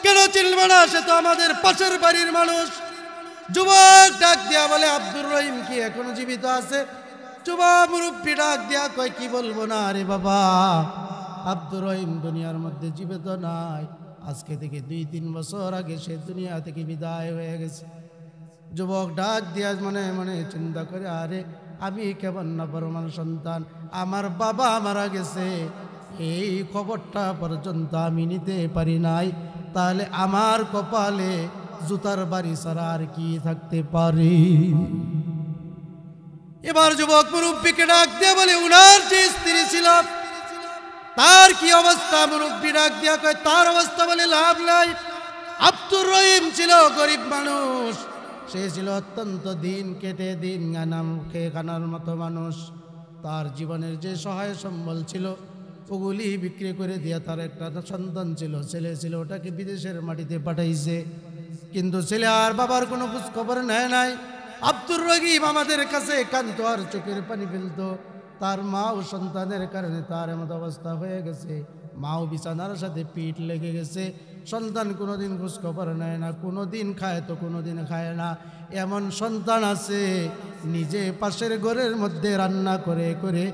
কেন চিনব না, সে তো আমাদের পাশের বাড়ির মানুষ। যুবক ডাক দিয়া বলে, আব্দুর রহিম কি এখনো জীবিত আছে? যুবা মুরব্বী ডাক দিয়া কয় কি বলবো না রে বাবা, আব্দুর রহিম দুনিয়ার মধ্যে জীবিত নাই। আজকে থেকে 2-3 বছর আগে সে দুনিয়া থেকে বিদায় হয়ে গেছে। যুবক ডাক দিয়া মনে মনে চিন্তা করে, আরে আমি কেমন নাফরমান সন্তান, আমার বাবা মারা গেছে, এই খবরটা পর্যন্ত আমি নিতে পারি নাই, তাহলে আমার কপালে জুতার বাড়ি ছাড়া আর কি থাকতে পারি। এবার যুবক মুরব্বীকে ডাক দিয়ে বলে, উনার যে স্ত্রী ছিল তার কি অবস্থা? মুরব্বী ডাক দিয়া কয়, তার অবস্থা বলে লাভ নাই। আব্দুর রহিম ছিল গরিব মানুষ, সে ছিল অত্যন্ত দিন কেটে দিন গানাম খেয়ে খানার মতো মানুষ। তার জীবনের যে সহায় সম্বল ছিল ওগুলি বিক্রি করে দিয়া তার একটা সন্তান ছিল, ছেলে ছিল, ওটাকে বিদেশের মাটিতে পাঠাইছে। কিন্তু ছেলে আর বাবার কোনো খোঁজ খবর নেয় নাই। আব্দুর রহিম আমাদের কাছে কান্ত আর চোখের পানি ফেলত। তার মা ও সন্তানের কারণে তার এমন অবস্থা হয়ে গেছে, মাও বিছানার সাথে পিঠ লেগে গেছে। সন্তান কোনোদিন খোঁজ খবর নেয় না, কোনোদিন খায় তো কোনোদিন খায় না। এমন সন্তান আছে নিজে পাশের ঘরের মধ্যে রান্না করে করে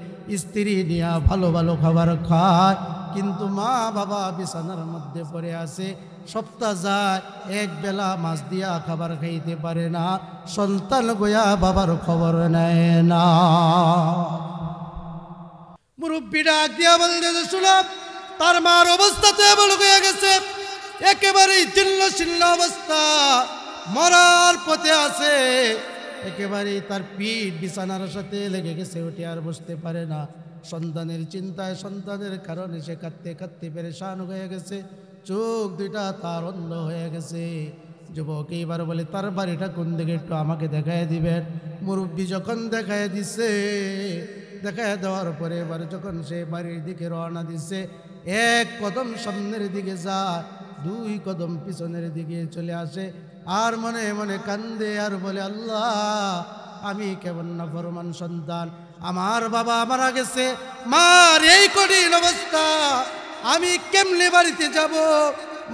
স্ত্রী নিয়ে ভালো ভালো খাবার খায়, কিন্তু মা বাবা বিছানার মধ্যে পড়ে আছে। সপ্তাহ যায়, এক বেলা মাছ দিয়া খাবার খাইতে পারে না, সন্তান গোয়া বাবার খবর নেয় না। মুরব্বী ডাক দিয়া বলতে, শুনো, তার মার অবস্থা তো এমন হয়ে গেছে, একেবারেই জীর্ণ শীর্ণ অবস্থা, মরার পথে আছে। একেবারেই তার পিঠ বিছানার সাথে লেগে গেছে, উঠে আর বসতে পারে না। সন্তানের চিন্তায়, সন্তানের কারণে সে কাঁদতে কাঁদতে পেরেশান হয়ে গেছে, চোখ দুইটা তার অন্ধ হয়ে গেছে। যুবক এইবার বলে, তার বাড়িটা কোন দিকে একটু আমাকে দেখায় দিবেন। মুরব্বী যখন দেখায় দিছে, দেখায় দেওয়ার পরে এবার যখন সে বাড়ির দিকে রওনা দিছে, 1 কদম সামনের দিকে যায়, 2 কদম পিছনের দিকে চলে আসে, আর মনে মনে কান্দে আর বলে, আল্লাহ, আমি কেমন নাফরমান সন্তান, আমার বাবা মারা গেছে, মার এই কঠিন অবস্থা, আমি কেমনে বাড়িতে যাব?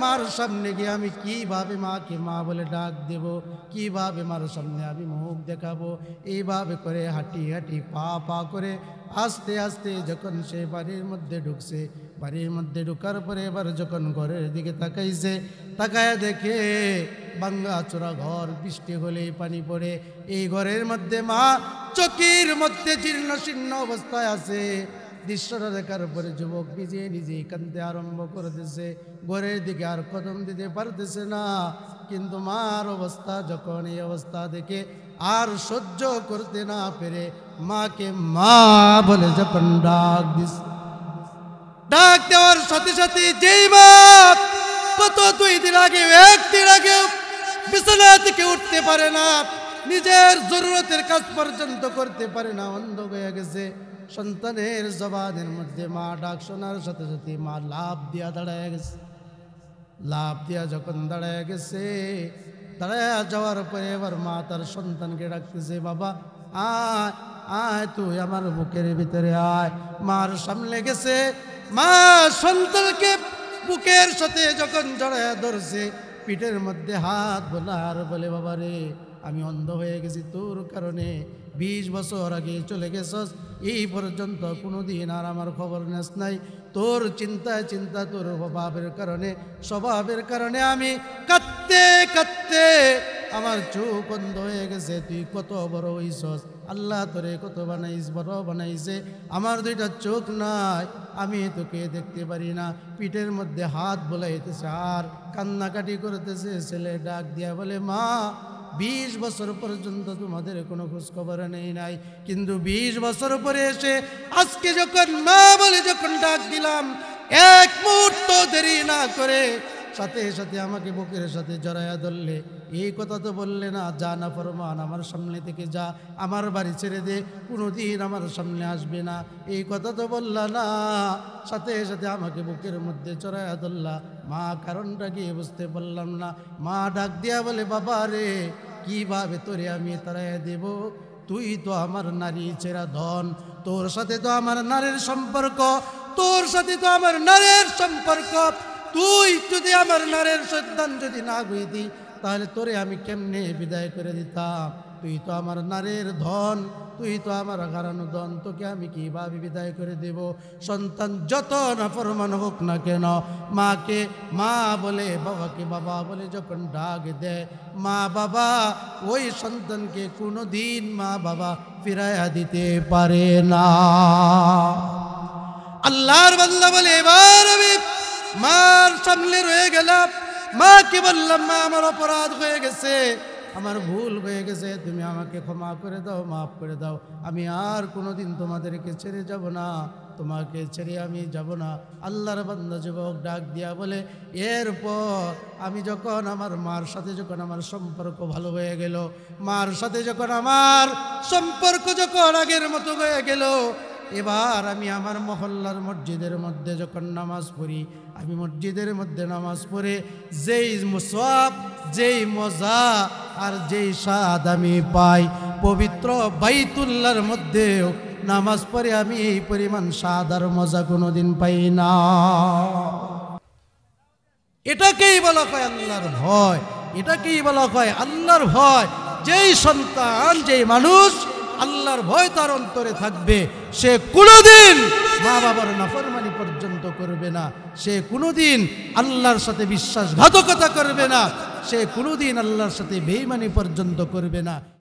মার সামনে গিয়ে আমি কিভাবে মাকে মা বলে ডাক দেব? কিভাবে মার সামনে আমি মুখ দেখাবো? এইভাবে করে হাঁটি হাঁটি পা পা করে আস্তে আস্তে যখন সে বাড়ির মধ্যে ঢুকছে, বাড়ির মধ্যে ঢুকার পরে এবার যখন ঘরের দিকে তাকাইছে, তাকায় দেখে ভাঙ্গা চোরা ঘর, বৃষ্টি হলেই পানি পড়ে। এই ঘরের মধ্যে মা চকির মধ্যে জীর্ণ শীর্ণ অবস্থায় আছে। দৃশ্যটা দেখার পরে যুবক নিজেই কাঁদতে আরম্ভ করতেছে, ঘরের দিকে আর কদম দিতে পারতেছে না। কিন্তু মার অবস্থা যখন, এই অবস্থা দেখে আর সহ্য করতে না পেরে মাকে মা বলে যখন ডাক দিস, ডাক দেওয়ার সাথে সাথে যেই মা কত 2 দিন আগে, 1 দিন আগে বিছানা থেকে উঠতে পারে না, নিজের জরুরতের কাজ পর্যন্ত করতে পারে না, অন্ধ হয়ে গেছে, সন্তানের জবানের মধ্যে মা ডাক শোনার সাথে সাথে মা লাভ দিয়া দাঁড়ায় গেছে। লাভ দিয়া যখন দাঁড়ায় গেছে, দাঁড়ায় যাওয়ার পরে এবার মা তার সন্তানকে ডাকতেছে, বাবা আয় আয়, তুই আমার বুকের ভিতরে আয়। মার সামনে গেছে, মা সন্তানকে বুকের সাথে যখন জড়ায় ধরছে, পিঠের মধ্যে হাত বোলা আর বলে, বাবা রে, আমি অন্ধ হয়ে গেছি তোর কারণে, 20 বছর আগে চলে গেছস, এই পর্যন্ত কোনোদিন আর আমার খবর নেস নাই। তোর চিন্তায় চিন্তা, তোর স্বভাবের কারণে আমি কাঁদতে কাঁদতে আমার চোখ অন্ধ হয়ে গেছে। তুই কত বড় হইছস, আল্লাহ তোরে কত বড় বানাইছে, আমার 2টা চোখ নাই, আমি তোকে দেখতে পারি না। পিঠের মধ্যে হাত বোলাইতেছে আর কান্নাকাটি করতেছে। ছেলে ডাক দিয়া বলে, মা 20 বছর পর্যন্ত তোমাদের কোনো খোঁজ খবর নেই নাই, কিন্তু 20 বছর পরে এসে আজকে যখন মা বলে যখন ডাক দিলাম, 1 মুহূর্ত দেরি না করে সাথে সাথে আমাকে বুকের সাথে জড়াইয়া ধরলে। এই কথা তো বললে না, যা না ফরমান, আমার সামনে থেকে যা, আমার বাড়ি ছেড়ে দে, কোনোদিন আমার সামনে আসবে না, এই কথা তো বললা না। সাথে সাথে আমাকে বুকের মধ্যে জড়াইয়া ধরলা, মা কারণটা কি বুঝতে পারলাম না। মা ডাক দিয়া বলে, বাবা রে, কিভাবে তোরে আমি তাড়াইয়া দেব? তুই তো আমার নারী ছেঁড়া ধন, তোর সাথে তো আমার নারীর সম্পর্ক, তোর সাথে তো আমার নারীর সম্পর্ক। তুই যদি আমার নারীর সন্তান যদি না হইতি, তাহলে তোরে আমি কেমনে বিদায় করে দিতাম? তুই তো আমার নারীর ধন, তুই তো আমার হারানো ধন, তোকে আমি কিভাবে বিদায় করে দেব? সন্তান যত নাফরমান হোক না কেন, মাকে মা বলে, বাবাকে বাবা বলে যখন ডাক দেয়, মা বাবা ওই সন্তানকে কোনো দিন মা বাবা ফিরাইয়া দিতে পারে না। আল্লাহর বান্দা বলে, এবার আমি মার সামনে রয়ে গেলাম, মাকে বললাম, মা আমার অপরাধ হয়ে গেছে, আমার ভুল হয়ে গেছে, তুমি আমাকে ক্ষমা করে দাও, মাফ করে দাও, আমি আর কোনোদিন তোমাদেরকে ছেড়ে যাব না, তোমাকে ছেড়ে আমি যাব না। আল্লাহর বান্দা যুবক ডাক দিয়া বলে, এরপর আমি যখন আমার মার সাথে যখন আমার সম্পর্ক ভালো হয়ে গেল, মার সাথে যখন আমার সম্পর্ক যখন আগের মতো হয়ে গেল, এবার আমি আমার মহল্লার মসজিদের মধ্যে যখন নামাজ পড়ি, আমি মসজিদের মধ্যে নামাজ পড়ে যেই সওয়াব, যেই মজা আর যেই স্বাদ আমি পাই, পবিত্র বাইতুল্লাহর মধ্যে নামাজ পড়ে আমি এই পরিমাণ স্বাদ আর মজা কোনোদিন পাই না। এটাকেই বলা হয় আল্লাহর ভয়, এটাকেই বলা হয় আল্লাহর ভয়। যেই সন্তান, যেই মানুষ আল্লাহর ভয় তার অন্তরে থাকবে, সে কোনোদিন মা বাবার নাফরমানি পর্যন্ত করবে না, সে কোনোদিন আল্লাহর সাথে বিশ্বাসঘাতকতা করবে না, সে কোনোদিন আল্লাহর সাথে বেঈমানি পর্যন্ত করবে না।